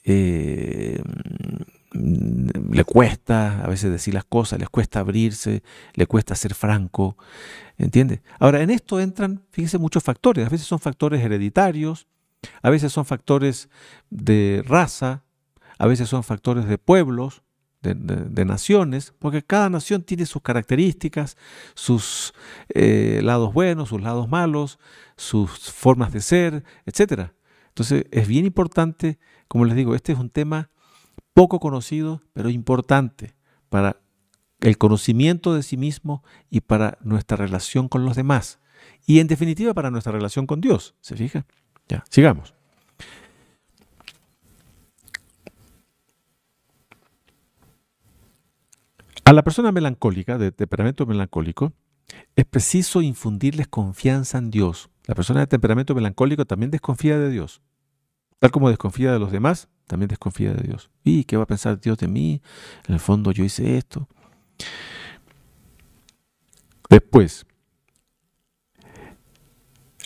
le cuesta a veces decir las cosas, les cuesta abrirse, le cuesta ser franco, ¿entiende? Ahora, en esto entran, fíjense, muchos factores. A veces son factores hereditarios, a veces son factores de raza, a veces son factores de pueblos, de naciones, porque cada nación tiene sus características, sus lados buenos, sus lados malos, sus formas de ser, etcétera. Entonces es bien importante, como les digo, este es un tema poco conocido, pero importante para el conocimiento de sí mismo y para nuestra relación con los demás. Y en definitiva para nuestra relación con Dios. ¿Se fija? Ya, sigamos. A la persona melancólica, de temperamento melancólico, es preciso infundirles confianza en Dios. La persona de temperamento melancólico también desconfía de Dios. Tal como desconfía de los demás, también desconfía de Dios. ¿Y qué va a pensar Dios de mí? En el fondo yo hice esto. Después,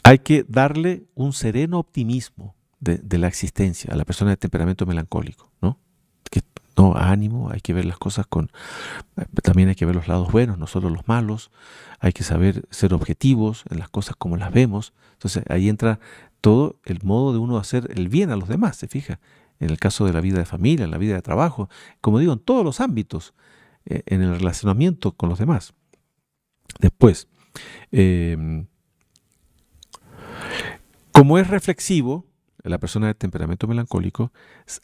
hay que darle un sereno optimismo de la existencia a la persona de temperamento melancólico, ¿no? Que no, ánimo, hay que ver las cosas con... También hay que ver los lados buenos, no solo los malos. Hay que saber ser objetivos en las cosas como las vemos. Entonces ahí entra todo el modo de uno hacer el bien a los demás, ¿se fija? En el caso de la vida de familia, en la vida de trabajo, como digo, en todos los ámbitos, en el relacionamiento con los demás. Después, eh, como es reflexivo, la persona de temperamento melancólico,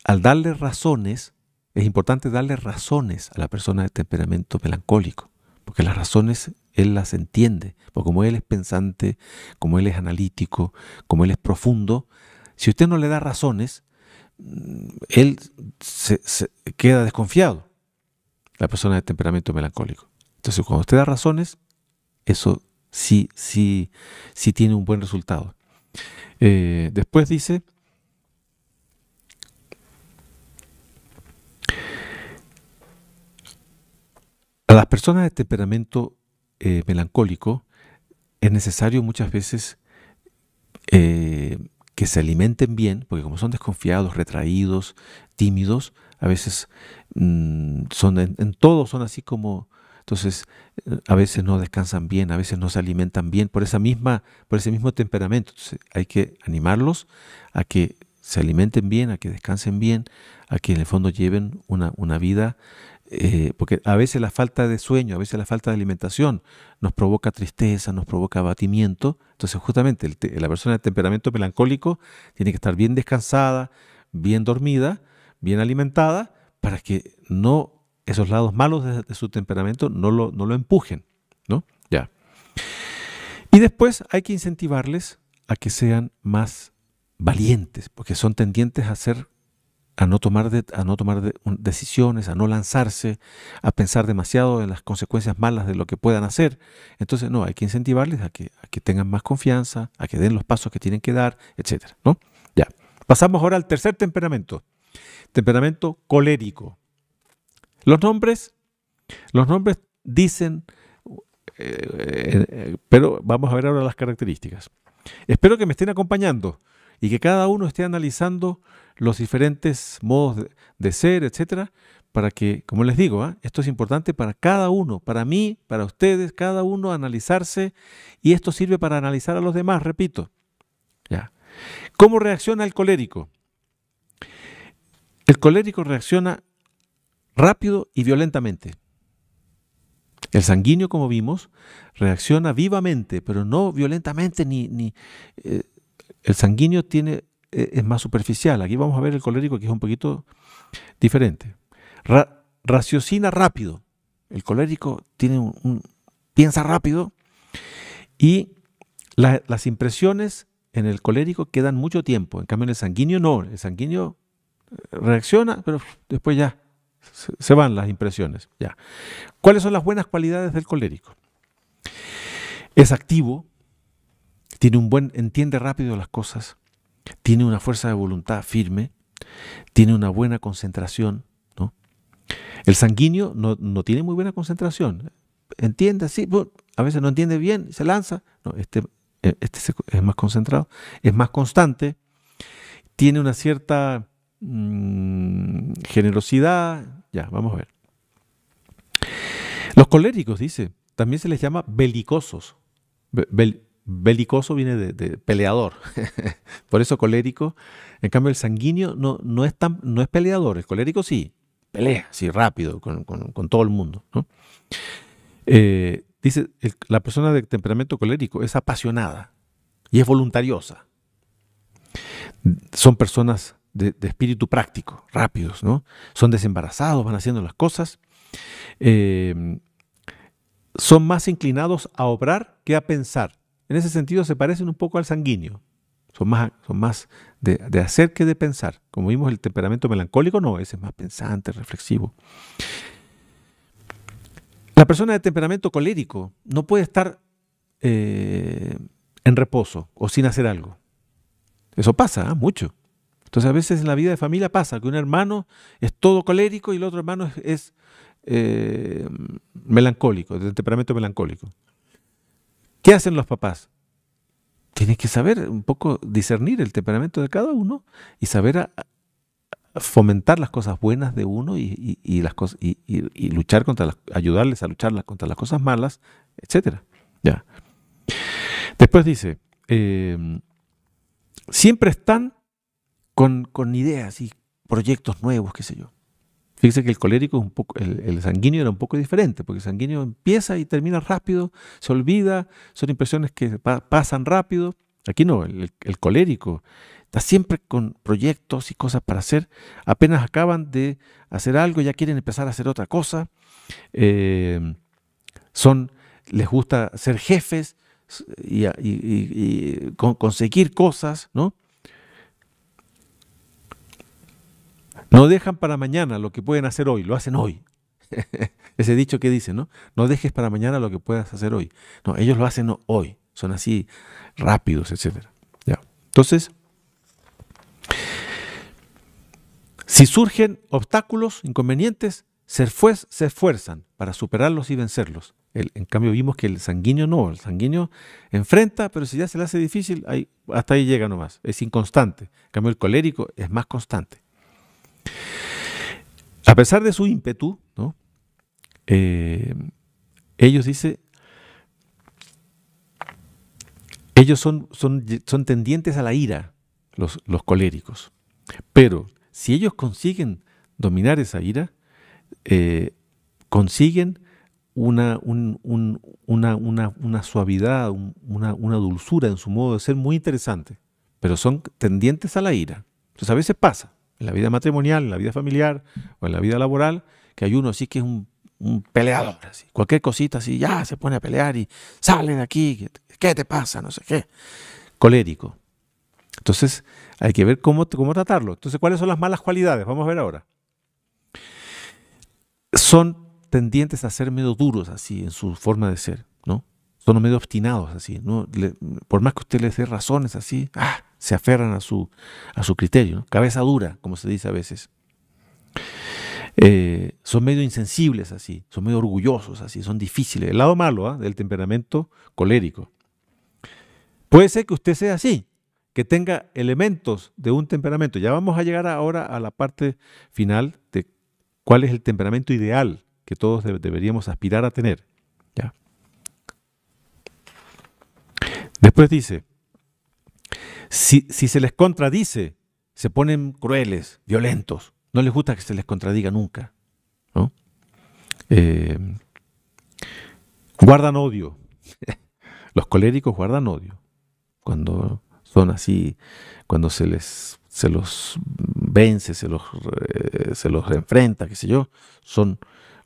al darle razones, es importante darle razones a la persona de temperamento melancólico, porque las razones él las entiende, porque como él es pensante, como él es analítico, como él es profundo, si usted no le da razones, él se queda desconfiado, la persona de temperamento melancólico. Entonces, cuando usted da razones, eso sí tiene un buen resultado. Después dice, a las personas de temperamento melancólico es necesario muchas veces que se alimenten bien, porque como son desconfiados, retraídos, tímidos, a veces son en todo son así como, entonces a veces no descansan bien, a veces no se alimentan bien por ese mismo temperamento. Entonces hay que animarlos a que se alimenten bien, a que descansen bien, a que en el fondo lleven una vida, porque a veces la falta de sueño, a veces la falta de alimentación nos provoca tristeza, nos provoca abatimiento. Entonces justamente la persona de temperamento melancólico tiene que estar bien descansada, bien dormida, bien alimentada, para que no esos lados malos de su temperamento no lo empujen, ¿no? Ya. Y después hay que incentivarles a que sean más valientes, porque son tendientes a no tomar decisiones, a no lanzarse, a pensar demasiado en las consecuencias malas de lo que puedan hacer. Entonces, no, hay que incentivarles a que tengan más confianza, a que den los pasos que tienen que dar, etcétera, ¿no? Ya. Pasamos ahora al tercer temperamento, temperamento colérico. Los nombres dicen, pero vamos a ver ahora las características. Espero que me estén acompañando y que cada uno esté analizando los diferentes modos de ser, etcétera, para que, como les digo, esto es importante para cada uno, para mí, para ustedes, cada uno analizarse, y esto sirve para analizar a los demás, repito. Ya. ¿Cómo reacciona el colérico? El colérico reacciona rápido y violentamente. El sanguíneo, como vimos, reacciona vivamente, pero no violentamente el sanguíneo es más superficial. Aquí vamos a ver el colérico, que es un poquito diferente. Raciocina rápido. El colérico piensa rápido, y las impresiones en el colérico quedan mucho tiempo. En cambio, en el sanguíneo no. El sanguíneo reacciona, pero después ya se van las impresiones. Ya. ¿Cuáles son las buenas cualidades del colérico? Es activo, entiende rápido las cosas, tiene una fuerza de voluntad firme, tiene una buena concentración, ¿no? El sanguíneo no tiene muy buena concentración, entiende así, a veces no entiende bien, se lanza. No, es más concentrado, es más constante, tiene una cierta generosidad. Ya, vamos a ver. Los coléricos, dice, también se les llama belicosos. Belicoso viene de peleador. Por eso colérico. En cambio, el sanguíneo no es peleador. El colérico sí, pelea, sí, rápido, con todo el mundo, ¿no? Dice, la persona de temperamento colérico es apasionada y es voluntariosa. Son personas de espíritu práctico, rápidos, ¿no? Son desembarazados, van haciendo las cosas. Son más inclinados a obrar que a pensar. En ese sentido se parecen un poco al sanguíneo. Son más de hacer que de pensar. Como vimos, el temperamento melancólico no, ese es más pensante, reflexivo. La persona de temperamento colérico no puede estar en reposo o sin hacer algo. Eso pasa, mucho. Entonces a veces en la vida de familia pasa que un hermano es todo colérico y el otro hermano es melancólico, de temperamento melancólico. ¿Qué hacen los papás? Tienen que saber un poco discernir el temperamento de cada uno y saber fomentar las cosas buenas de uno y luchar ayudarles a luchar contra las cosas malas, etcétera. Ya. Después dice, siempre están con ideas y proyectos nuevos, qué sé yo. Fíjese que el colérico es un poco, el sanguíneo era un poco diferente, porque el sanguíneo empieza y termina rápido, se olvida, son impresiones que pasan rápido. Aquí no, el colérico está siempre con proyectos y cosas para hacer. Apenas acaban de hacer algo, ya quieren empezar a hacer otra cosa. Les gusta ser jefes y conseguir cosas, ¿no? No dejan para mañana lo que pueden hacer hoy, lo hacen hoy. Ese dicho que dice, ¿no? No dejes para mañana lo que puedas hacer hoy. No, ellos lo hacen hoy. Son así rápidos, etcétera. Ya. Entonces, si surgen obstáculos, inconvenientes, se esfuerzan para superarlos y vencerlos. En cambio vimos que el sanguíneo no, el sanguíneo enfrenta, pero si ya se le hace difícil, hasta ahí llega nomás, es inconstante. En cambio el colérico es más constante. A pesar de su ímpetu, ¿no? Ellos son tendientes a la ira, los coléricos. Pero si ellos consiguen dominar esa ira, consiguen una suavidad, una dulzura en su modo de ser muy interesante, pero son tendientes a la ira. Entonces a veces pasa, en la vida matrimonial, en la vida familiar o en la vida laboral, que hay uno así que es un peleador, así. Cualquier cosita así, ya se pone a pelear y sale de aquí, ¿qué te pasa? No sé qué. Colérico. Entonces hay que ver cómo tratarlo. Entonces, ¿cuáles son las malas cualidades? Vamos a ver ahora. Son tendientes a ser medio duros así en su forma de ser, ¿no? Son medio obstinados así, ¿no? Por más que usted les dé razones así, se aferran a su criterio, ¿no? Cabeza dura, como se dice a veces. Son medio insensibles así, son medio orgullosos así, son difíciles. El lado malo del temperamento colérico. Puede ser que usted sea así, que tenga elementos de un temperamento. Ya vamos a llegar ahora a la parte final de cuál es el temperamento ideal que todos deberíamos aspirar a tener. ¿Ya? Después dice, si se les contradice, se ponen crueles, violentos. No les gusta que se les contradiga nunca, ¿no? Guardan odio. Los coléricos guardan odio. Cuando son así, cuando se los vence, se los enfrenta, qué sé yo, son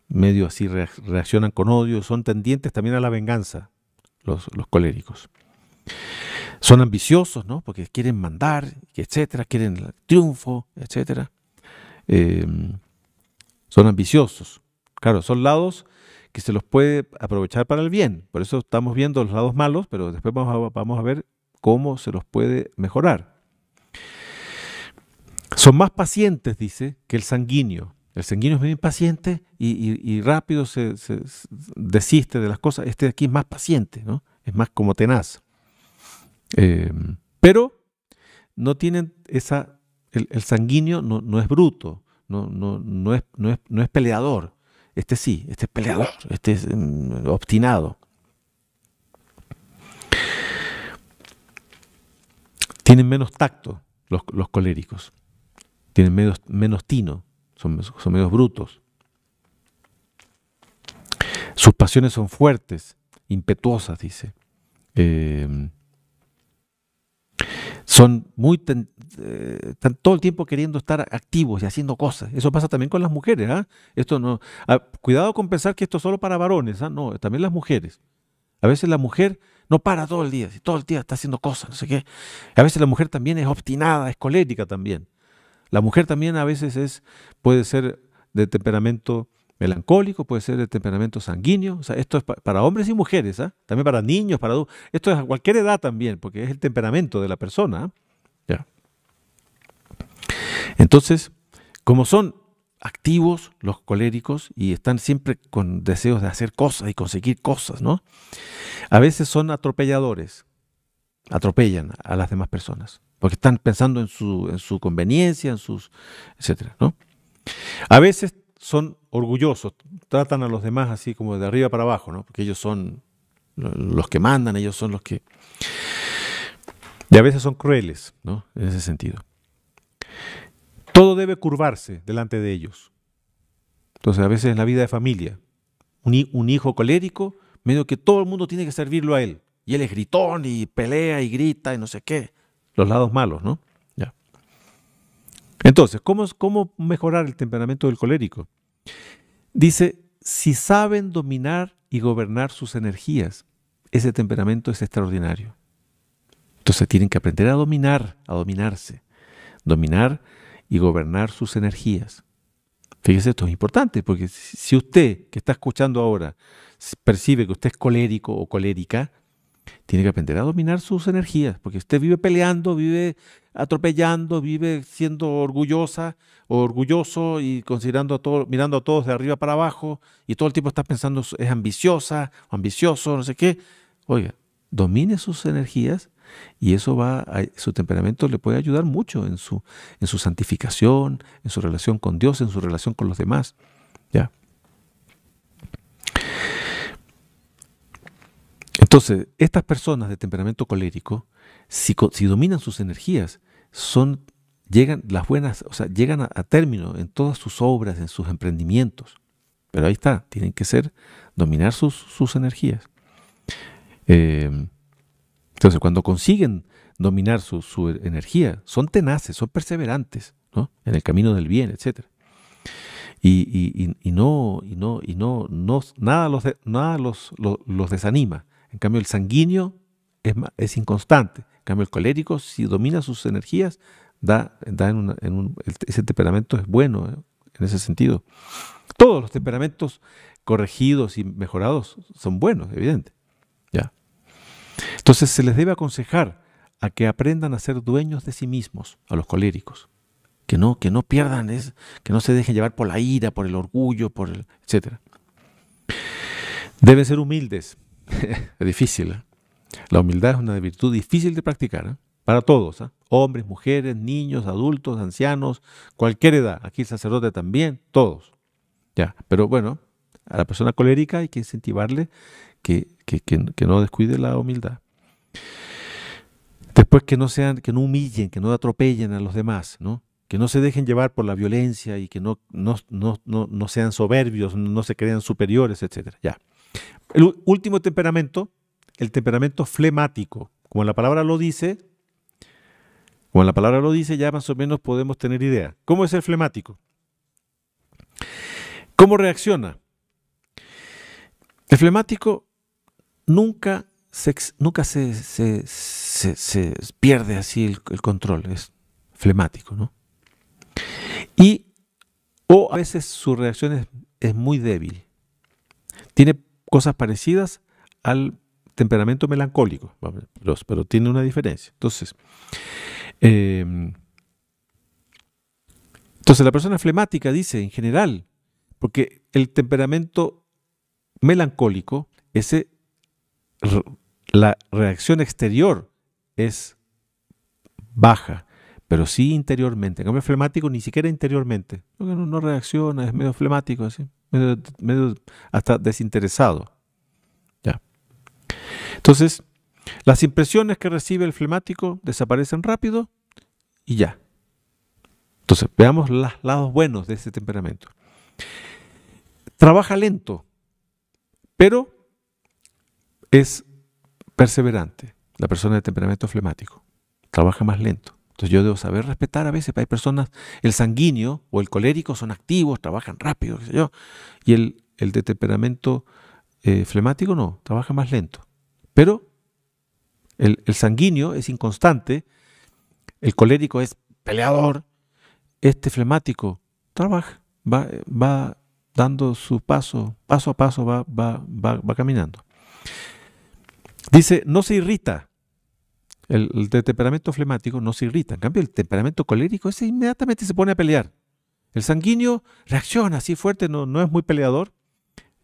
medio así, reaccionan con odio, son tendientes también a la venganza, los coléricos. Son ambiciosos, ¿no? Porque quieren mandar, etcétera, quieren el triunfo, etcétera. Son ambiciosos. Claro, son lados que se los puede aprovechar para el bien. Por eso estamos viendo los lados malos, pero después vamos a ver cómo se los puede mejorar. Son más pacientes, dice, que el sanguíneo. El sanguíneo es muy impaciente y rápido se desiste de las cosas. Este de aquí es más paciente, ¿no? Es más como tenaz. Eh, pero no tienen el sanguíneo no es bruto, no es peleador. Este sí, este es peleador, este es obstinado. Tienen menos tacto los coléricos, tienen menos tino, son menos brutos. Sus pasiones son fuertes, impetuosas, dice. Son están todo el tiempo queriendo estar activos y haciendo cosas. Eso pasa también con las mujeres, ¿ah? Esto no, cuidado con pensar que esto es solo para varones, ¿ah? No, también las mujeres. A veces la mujer no para todo el día, si todo el día está haciendo cosas, no sé qué. A veces la mujer también es obstinada, es colérica también. La mujer también a veces puede ser de temperamento melancólico, puede ser de temperamento sanguíneo. O sea, esto es para hombres y mujeres, ¿ah? También para niños, para adultos. Esto es a cualquier edad también, porque es el temperamento de la persona, ¿ah? Ya. Entonces, como son activos los coléricos y están siempre con deseos de hacer cosas y conseguir cosas, ¿no? A veces son atropelladores, atropellan a las demás personas, porque están pensando en su conveniencia, etcétera, ¿no? A veces son orgullosos, tratan a los demás así como de arriba para abajo, ¿no? Porque ellos son los que mandan, ellos son los que... Y a veces son crueles, ¿no? En ese sentido. Todo debe curvarse delante de ellos. Entonces, a veces en la vida de familia, un hijo colérico, medio que todo el mundo tiene que servirlo a él. Y él es gritón y pelea y grita y no sé qué. Los lados malos, ¿no? Ya. Entonces, ¿cómo mejorar el temperamento del colérico? Dice, si saben dominar y gobernar sus energías, ese temperamento es extraordinario. Entonces tienen que aprender a dominarse, dominar y gobernar sus energías. Fíjese, esto es importante, porque si usted que está escuchando ahora percibe que usted es colérico o colérica, tiene que aprender a dominar sus energías, porque usted vive peleando, vive atropellando, vive siendo orgullosa o orgulloso y considerando a todos, mirando a todos de arriba para abajo, y todo el tiempo está pensando es ambiciosa o ambicioso, no sé qué. Oiga, domine sus energías y eso su temperamento le puede ayudar mucho en su santificación, en su relación con Dios, en su relación con los demás. ¿Ya? Entonces, estas personas de temperamento colérico, si dominan sus energías, llegan a término en todas sus obras, en sus emprendimientos. Pero ahí está, tienen que dominar sus energías. Entonces, cuando consiguen dominar su energía, son tenaces, son perseverantes, ¿no? En el camino del bien, etc. Nada los desanima. En cambio, el sanguíneo es inconstante. En cambio, el colérico, si domina sus energías, ese temperamento es bueno, en ese sentido. Todos los temperamentos corregidos y mejorados son buenos, evidente. ¿Ya? Entonces se les debe aconsejar a que aprendan a ser dueños de sí mismos, a los coléricos. Que no pierdan, que no se dejen llevar por la ira, por el orgullo, etc. Deben ser humildes. Es difícil, ¿eh? La humildad es una virtud difícil de practicar, ¿eh? Para todos, ¿eh? Hombres, mujeres, niños, adultos, ancianos, cualquier edad. Aquí el sacerdote también, todos. Ya, pero bueno, a la persona colérica hay que incentivarle que no descuide la humildad. Después que no humillen, que no atropellen a los demás, ¿no? Que no se dejen llevar por la violencia y que no sean soberbios, no se crean superiores, etc. Ya. El último temperamento, el temperamento flemático. Como la palabra lo dice, ya más o menos podemos tener idea. ¿Cómo es el flemático? ¿Cómo reacciona? El flemático nunca se pierde así el control, es flemático, ¿no? O a veces su reacción es muy débil. Tiene cosas parecidas al temperamento melancólico, pero tiene una diferencia. Entonces Entonces la persona flemática dice en general, porque el temperamento melancólico, la reacción exterior es baja, pero sí interiormente. En cambio, el flemático ni siquiera interiormente. No reacciona, es medio flemático, así, medio hasta desinteresado. Ya. Entonces, las impresiones que recibe el flemático desaparecen rápido y ya. Entonces, veamos los lados buenos de ese temperamento. Trabaja lento, pero es perseverante. La persona de temperamento flemático trabaja más lento. Entonces yo debo saber respetar a veces. Hay personas, el sanguíneo o el colérico son activos, trabajan rápido, qué sé yo, y el de temperamento flemático no, trabaja más lento. Pero el sanguíneo es inconstante, el colérico es peleador, este flemático trabaja, va dando su paso a paso, va caminando. Dice, no se irrita. El de temperamento flemático no se irrita. En cambio, el temperamento colérico ese inmediatamente se pone a pelear. El sanguíneo reacciona así fuerte, no es muy peleador.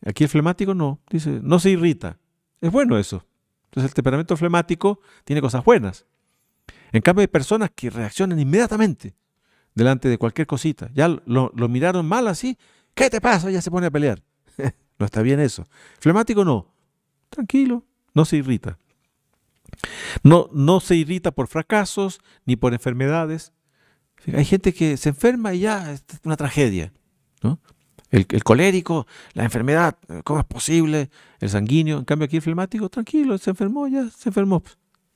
Aquí el flemático no, dice, no se irrita. Es bueno eso. Entonces el temperamento flemático tiene cosas buenas. En cambio, hay personas que reaccionan inmediatamente delante de cualquier cosita. Ya lo miraron mal así. ¿Qué te pasa? Ya se pone a pelear. No está bien eso. Flemático no. Tranquilo, no se irrita. No se irrita por fracasos ni por enfermedades. Hay gente que se enferma y ya es una tragedia, ¿no? El colérico, la enfermedad, ¿cómo es posible? El sanguíneo, en cambio aquí el flemático, tranquilo, se enfermó, ya se enfermó.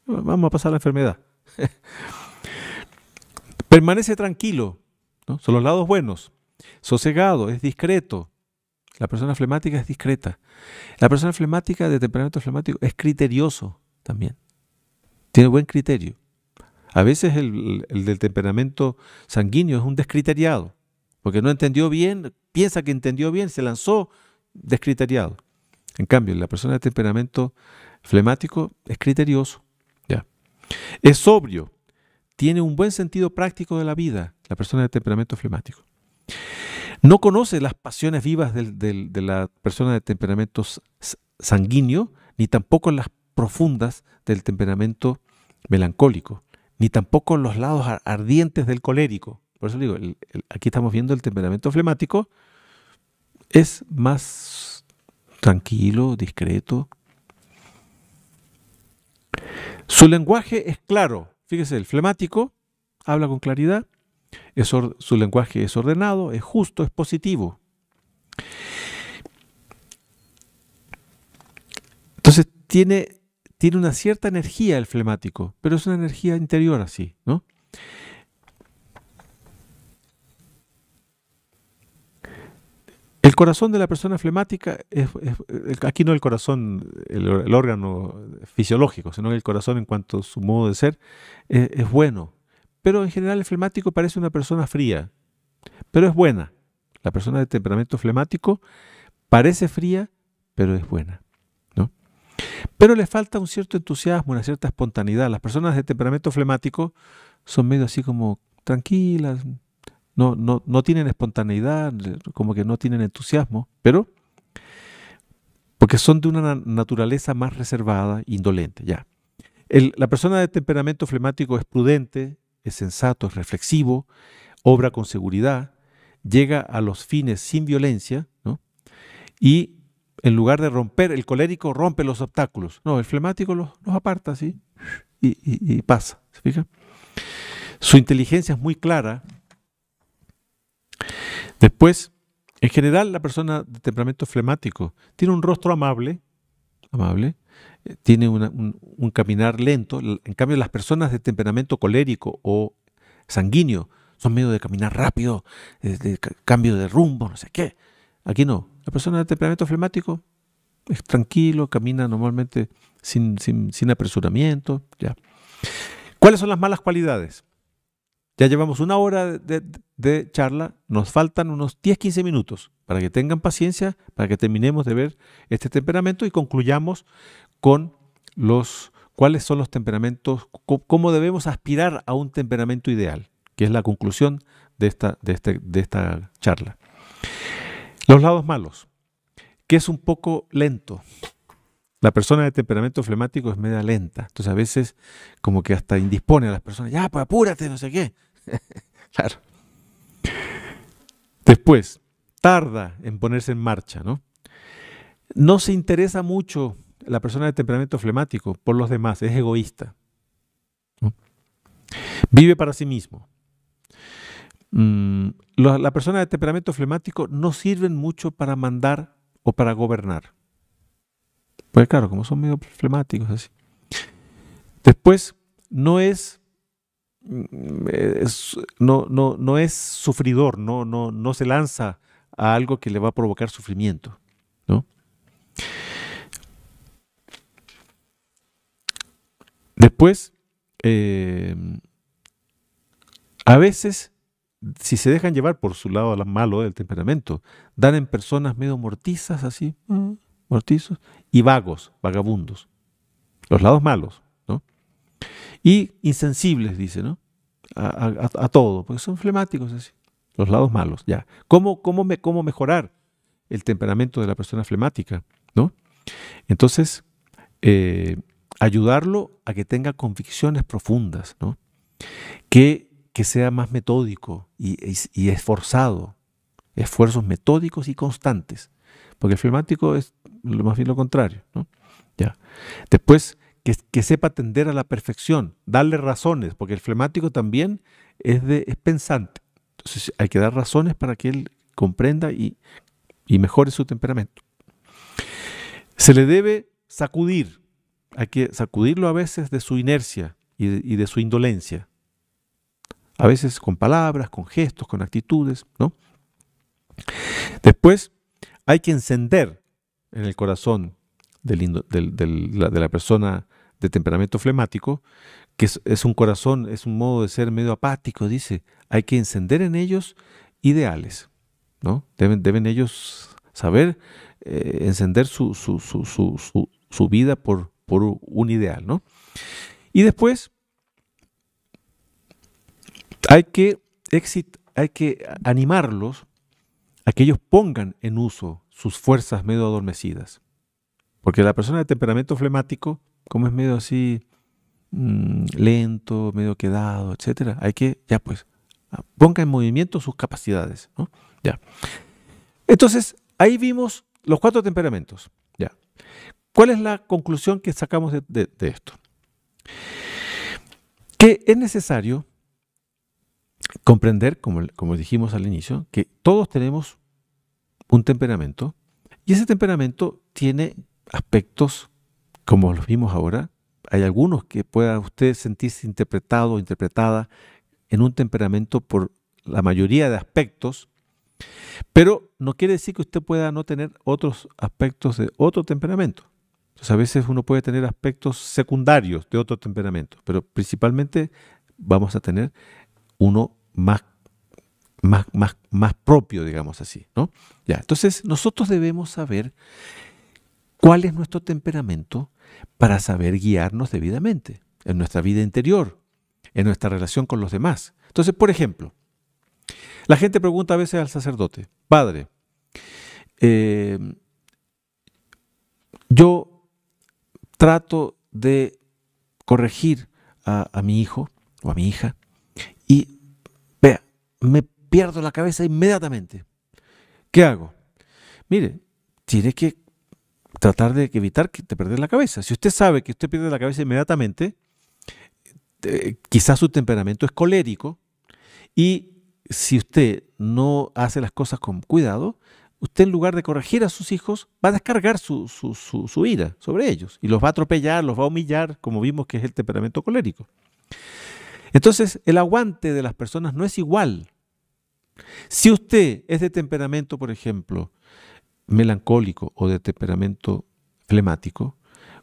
Vamos a pasar la enfermedad. Permanece tranquilo, ¿no? Son los lados buenos. Sosegado, es discreto. La persona flemática es discreta. La persona flemática de temperamento flemático es criterioso también. Tiene buen criterio. A veces el del temperamento sanguíneo es un descriteriado, porque no entendió bien, piensa que entendió bien, se lanzó descriteriado. En cambio, la persona de temperamento flemático es criterioso. ¿Ya? Es sobrio, tiene un buen sentido práctico de la vida, la persona de temperamento flemático. No conoce las pasiones vivas de la persona de temperamento sanguíneo, ni tampoco las profundas del temperamento melancólico, ni tampoco los lados ardientes del colérico. Por eso digo, aquí estamos viendo el temperamento flemático, es más tranquilo, discreto. Su lenguaje es claro. Fíjese, el flemático habla con claridad, su lenguaje es ordenado, es justo, es positivo. Entonces tiene una cierta energía el flemático, pero es una energía interior así, ¿no? El corazón de la persona flemática aquí no el corazón, el órgano fisiológico, sino el corazón en cuanto a su modo de ser, es bueno. Pero en general el flemático parece una persona fría, pero es buena. La persona de temperamento flemático parece fría, pero es buena, ¿no? Pero le falta un cierto entusiasmo, una cierta espontaneidad. Las personas de temperamento flemático son medio así como tranquilas, no tienen espontaneidad, como que no tienen entusiasmo, pero porque son de una naturaleza más reservada, indolente, ya. La persona de temperamento flemático es prudente, es sensato, es reflexivo, obra con seguridad, llega a los fines sin violencia, ¿no? Y en lugar de romper, el colérico rompe los obstáculos. No, el flemático los aparta así y pasa, ¿se fija? Su inteligencia es muy clara. Después, en general, la persona de temperamento flemático tiene un rostro amable, tiene un caminar lento. En cambio, las personas de temperamento colérico o sanguíneo son medio de caminar rápido, de cambio de rumbo, no sé qué. Aquí no. La persona de temperamento flemático es tranquilo, camina normalmente sin apresuramiento. Ya. ¿Cuáles son las malas cualidades? Ya llevamos una hora de charla, nos faltan unos 10-15 minutos para que tengan paciencia, para que terminemos de ver este temperamento y concluyamos con cuáles son los temperamentos, cómo debemos aspirar a un temperamento ideal, que es la conclusión de esta charla. Los lados malos, que es un poco lento. La persona de temperamento flemático es media lenta. Entonces a veces como que hasta indispone a las personas. Ya, pues apúrate, no sé qué. Claro. Después, tarda en ponerse en marcha, ¿no? No se interesa mucho la persona de temperamento flemático por los demás, es egoísta, ¿no? Vive para sí mismo. La persona de temperamento flemático no sirven mucho para mandar o para gobernar. Pues claro, como son medio flemáticos así. Después, no es sufridor, no se lanza a algo que le va a provocar sufrimiento, ¿no? Después, a veces, si se dejan llevar por su lado malo del temperamento, dan en personas medio mortizas, así, mortizos, y vagos, vagabundos. Los lados malos, ¿no? Y insensibles, dice, ¿no? A todo, porque son flemáticos así. Los lados malos, ya. ¿Cómo mejorar el temperamento de la persona flemática, ¿no? Entonces, ayudarlo a que tenga convicciones profundas, ¿no? Que sea más metódico y esforzado. Esfuerzos metódicos y constantes. Porque el flemático es más bien lo contrario, ¿no? Ya. Después, que sepa tender a la perfección, darle razones, porque el flemático también es pensante. Entonces hay que dar razones para que él comprenda y mejore su temperamento. Se le debe sacudir, hay que sacudirlo a veces de su inercia y de su indolencia. A veces con palabras, con gestos, con actitudes, ¿no? Después hay que encender en el corazón de la persona de temperamento flemático, que es un corazón, es un modo de ser medio apático, dice, hay que encender en ellos ideales, ¿no? Deben ellos saber encender su vida por un ideal, ¿no? Y después hay que animarlos a que ellos pongan en uso sus fuerzas medio adormecidas. Porque la persona de temperamento flemático, como es medio así lento, medio quedado, etcétera, hay que, ya pues, ponga en movimiento sus capacidades, ¿no? Ya. Entonces, ahí vimos los 4 temperamentos. Ya. ¿Cuál es la conclusión que sacamos de esto? Que es necesario comprender, como dijimos al inicio, que todos tenemos un temperamento y ese temperamento tiene aspectos, como los vimos ahora. Hay algunos que pueda usted sentirse interpretado o interpretada en un temperamento por la mayoría de aspectos, pero no quiere decir que usted pueda no tener otros aspectos de otro temperamento. Entonces a veces uno puede tener aspectos secundarios de otro temperamento, pero principalmente vamos a tener uno más propio, digamos así, ¿no? Ya, entonces nosotros debemos saber cuál es nuestro temperamento para saber guiarnos debidamente en nuestra vida interior, en nuestra relación con los demás. Entonces, por ejemplo, la gente pregunta a veces al sacerdote, padre, yo trato de corregir a mi hijo o a mi hija y vea, me pierdo la cabeza inmediatamente. ¿Qué hago? Mire, tiene que tratar de evitar que te pierdas la cabeza. Si usted sabe que usted pierde la cabeza inmediatamente, quizás su temperamento es colérico y si usted no hace las cosas con cuidado, usted en lugar de corregir a sus hijos va a descargar su ira sobre ellos y los va a atropellar, los va a humillar, como vimos que es el temperamento colérico. Entonces, el aguante de las personas no es igual. Si usted es de temperamento, por ejemplo, melancólico o de temperamento flemático,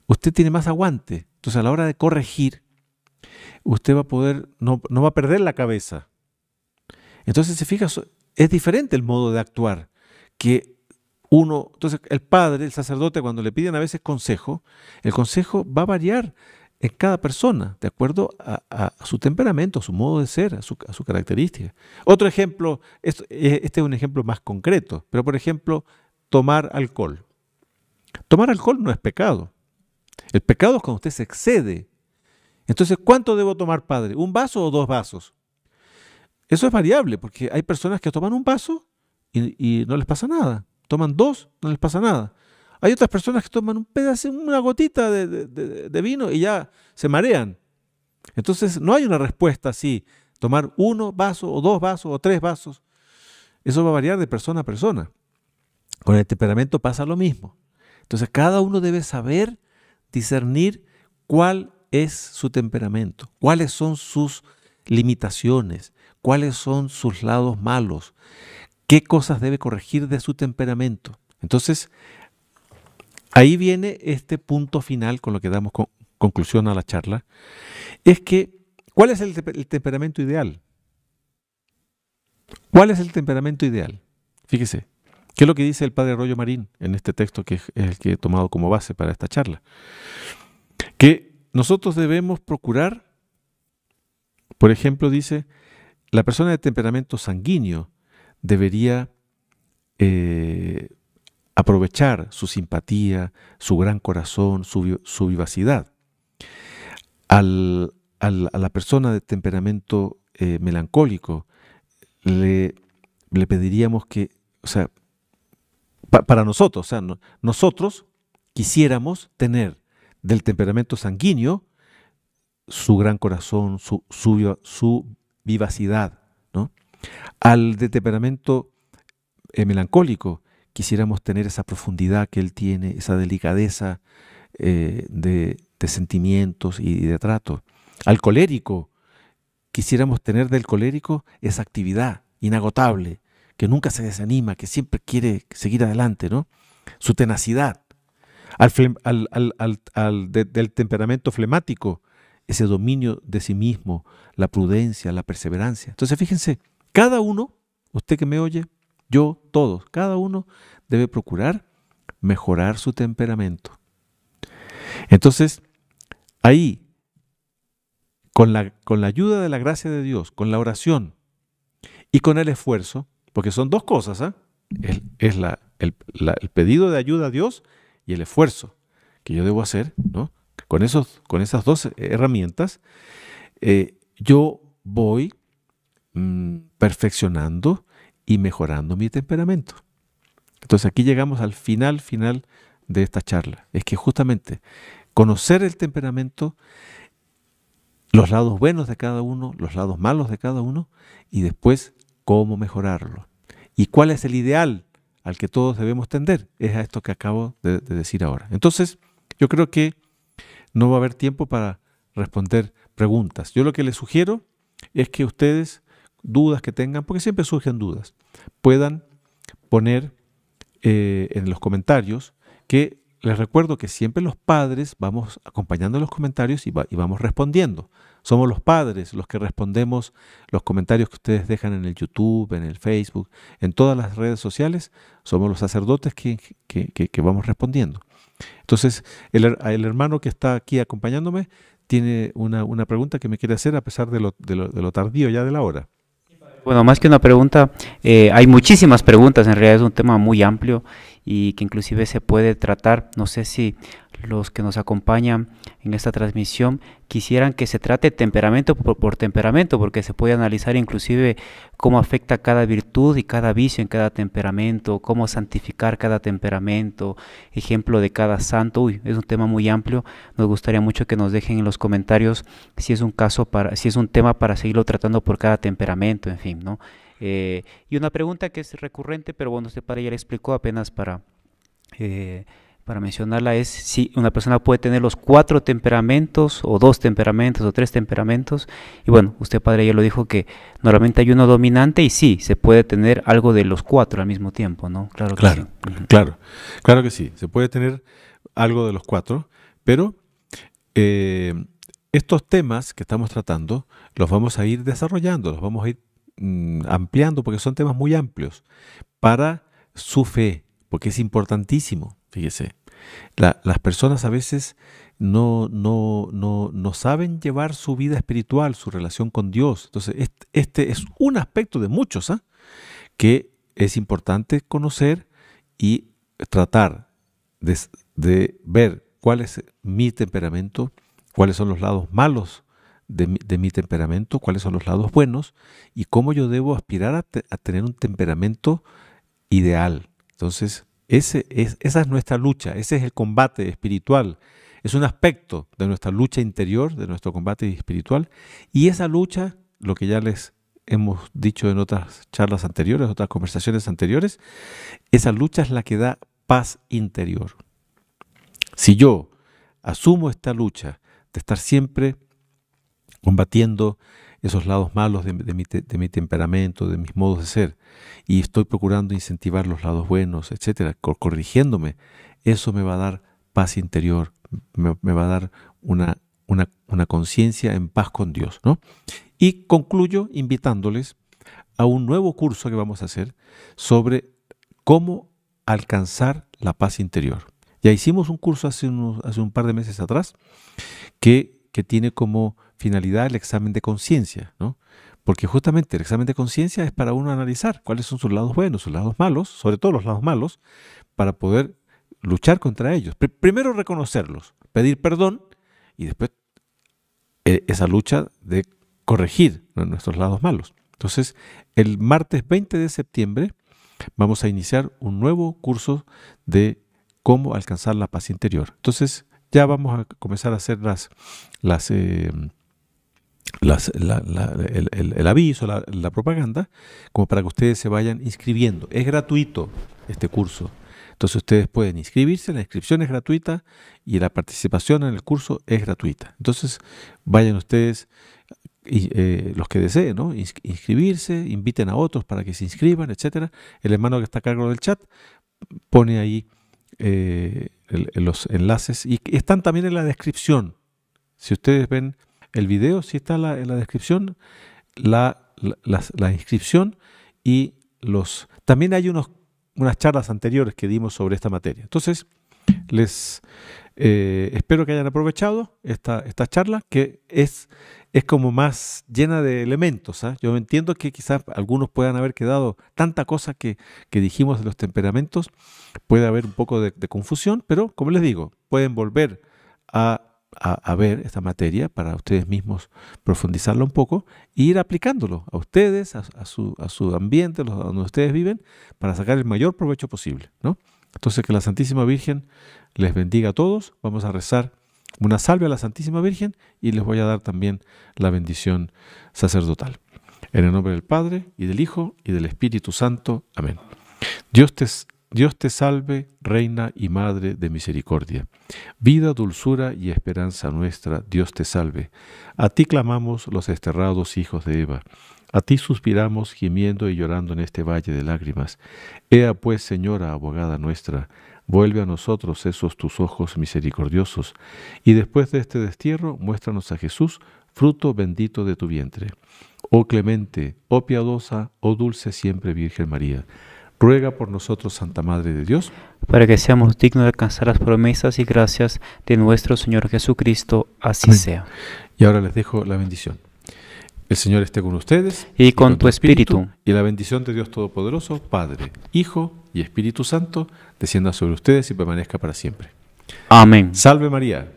usted tiene más aguante. Entonces, a la hora de corregir, usted va a poder, no va a perder la cabeza. Entonces, se fija, es diferente el modo de actuar que entonces el padre, el sacerdote, cuando le piden a veces consejo, el consejo va a variar en cada persona, de acuerdo a su temperamento, a su modo de ser, a su característica. Otro ejemplo, este es un ejemplo más concreto, pero por ejemplo, tomar alcohol. Tomar alcohol no es pecado. El pecado es cuando usted se excede. Entonces, ¿cuánto debo tomar, padre? ¿Un vaso o 2 vasos? Eso es variable, porque hay personas que toman un vaso y no les pasa nada. Toman 2, no les pasa nada. Hay otras personas que toman un pedazo, una gotita de vino y ya se marean. Entonces, no hay una respuesta así. Tomar 1 vaso o 2 vasos o 3 vasos. Eso va a variar de persona a persona. Con el temperamento pasa lo mismo. Entonces, cada uno debe saber discernir cuál es su temperamento, cuáles son sus limitaciones, cuáles son sus lados malos, qué cosas debe corregir de su temperamento. Entonces, ahí viene este punto final con lo que damos conclusión a la charla, es que, ¿cuál es el temperamento ideal? ¿Cuál es el temperamento ideal? Fíjese, ¿qué es lo que dice el padre Arroyo Marín en este texto que es el que he tomado como base para esta charla? Que nosotros debemos procurar, por ejemplo, dice, la persona de temperamento sanguíneo debería aprovechar su simpatía, su gran corazón, su vivacidad. A la persona de temperamento melancólico le pediríamos que, o sea, para nosotros, o sea, nosotros quisiéramos tener del temperamento sanguíneo su gran corazón, su vivacidad, ¿no? Al de temperamento melancólico quisiéramos tener esa profundidad que él tiene, esa delicadeza de sentimientos y de trato. Al colérico quisiéramos tener del colérico esa actividad inagotable, que nunca se desanima, que siempre quiere seguir adelante, ¿no? Su tenacidad. Del temperamento flemático, ese dominio de sí mismo, la prudencia, la perseverancia. Entonces, fíjense, cada uno, usted que me oye, yo, todos, cada uno debe procurar mejorar su temperamento. Entonces, ahí, con la ayuda de la gracia de Dios, con la oración y con el esfuerzo, porque son dos cosas, ¿eh? Es el pedido de ayuda a Dios y el esfuerzo que yo debo hacer, ¿no? Con esas dos herramientas, yo voy perfeccionando y mejorando mi temperamento. Entonces aquí llegamos al final de esta charla. Es que justamente conocer el temperamento, los lados buenos de cada uno, los lados malos de cada uno, y después cómo mejorarlo. ¿Y cuál es el ideal al que todos debemos tender? Es a esto que acabo de decir ahora. Entonces, yo creo que no va a haber tiempo para responder preguntas. Yo lo que les sugiero es que ustedes, dudas que tengan, porque siempre surgen dudas, puedan poner en los comentarios, que les recuerdo que siempre los padres vamos acompañando los comentarios y vamos respondiendo. Somos los padres los que respondemos los comentarios que ustedes dejan en el YouTube, en el Facebook, en todas las redes sociales. Somos los sacerdotes que vamos respondiendo. Entonces, el hermano que está aquí acompañándome tiene una pregunta que me quiere hacer a pesar de lo tardío ya de la hora. Bueno, más que una pregunta, hay muchísimas preguntas, en realidad es un tema muy amplio y que inclusive se puede tratar. No sé si los que nos acompañan en esta transmisión quisieran que se trate temperamento por temperamento, porque se puede analizar inclusive cómo afecta cada virtud y cada vicio en cada temperamento, cómo santificar cada temperamento, ejemplo de cada santo. Uy, es un tema muy amplio. Nos gustaría mucho que nos dejen en los comentarios si es un tema para seguirlo tratando por cada temperamento, en fin, ¿no? Y una pregunta que es recurrente, pero bueno, este padre ya le explicó apenas para mencionarla, es si una persona puede tener los 4 temperamentos, o 2 temperamentos, o 3 temperamentos. Y bueno, usted, padre, ya lo dijo, que normalmente hay uno dominante, y sí, se puede tener algo de los 4 al mismo tiempo, ¿no? Claro que sí. Claro que sí, se puede tener algo de los 4, pero estos temas que estamos tratando los vamos a ir desarrollando, los vamos a ir ampliando, porque son temas muy amplios para su fe, porque es importantísimo, fíjese. Las personas a veces no saben llevar su vida espiritual, su relación con Dios. Entonces, este es un aspecto de muchos, ¿ah?, que es importante conocer y tratar de ver cuál es mi temperamento, cuáles son los lados malos de mi temperamento, cuáles son los lados buenos y cómo yo debo aspirar a tener un temperamento ideal. Entonces, esa es nuestra lucha, ese es el combate espiritual. Es un aspecto de nuestra lucha interior, de nuestro combate espiritual, y esa lucha, lo que ya les hemos dicho en otras charlas anteriores, otras conversaciones anteriores, esa lucha es la que da paz interior. Si yo asumo esta lucha de estar siempre combatiendo esos lados malos de mi temperamento, de mis modos de ser, y estoy procurando incentivar los lados buenos, etcétera, corrigiéndome, eso me va a dar paz interior, me va a dar una conciencia en paz con Dios, ¿no? Y concluyo invitándoles a un nuevo curso que vamos a hacer sobre cómo alcanzar la paz interior. Ya hicimos un curso hace un par de meses atrás que tiene como finalidad el examen de conciencia, ¿no? Porque justamente el examen de conciencia es para uno analizar cuáles son sus lados buenos, sus lados malos, sobre todo los lados malos, para poder luchar contra ellos. Primero reconocerlos, pedir perdón y después esa lucha de corregir nuestros lados malos. Entonces, el martes 20 de septiembre vamos a iniciar un nuevo curso de cómo alcanzar la paz interior. Entonces, ya vamos a comenzar a hacer el aviso, la propaganda, como para que ustedes se vayan inscribiendo. Es gratuito este curso. Entonces ustedes pueden inscribirse, la inscripción es gratuita y la participación en el curso es gratuita. Entonces vayan ustedes, los que deseen, ¿no?, inscribirse, inviten a otros para que se inscriban, etcétera. El hermano que está a cargo del chat pone ahí los enlaces y están también en la descripción. Si ustedes ven el video, sí está en la descripción la inscripción y también hay unas charlas anteriores que dimos sobre esta materia. Entonces, les espero que hayan aprovechado esta charla, que es como más llena de elementos, ¿eh? Yo entiendo que quizás algunos puedan haber quedado tanta cosa que dijimos de los temperamentos, puede haber un poco de confusión, pero como les digo, pueden volver a ver esta materia para ustedes mismos profundizarla un poco e ir aplicándolo a ustedes, a su ambiente, donde ustedes viven, para sacar el mayor provecho posible, ¿no? Entonces, que la Santísima Virgen les bendiga a todos. Vamos a rezar una salve a la Santísima Virgen y les voy a dar también la bendición sacerdotal. En el nombre del Padre, y del Hijo, y del Espíritu Santo. Amén. Dios te salve, Reina y Madre de misericordia. Vida, dulzura y esperanza nuestra, Dios te salve. A ti clamamos los desterrados hijos de Eva. A ti suspiramos gimiendo y llorando en este valle de lágrimas. Ea pues, Señora, abogada nuestra, vuelve a nosotros esos tus ojos misericordiosos, y después de este destierro, muéstranos a Jesús, fruto bendito de tu vientre. Oh clemente, oh piadosa, oh dulce siempre Virgen María, ruega por nosotros, Santa Madre de Dios, para que seamos dignos de alcanzar las promesas y gracias de nuestro Señor Jesucristo. Así Amén. sea. Y ahora les dejo la bendición. El Señor esté con ustedes y con tu espíritu. Y la bendición de Dios Todopoderoso, Padre, Hijo y Espíritu Santo, descienda sobre ustedes y permanezca para siempre. Amén. Salve María.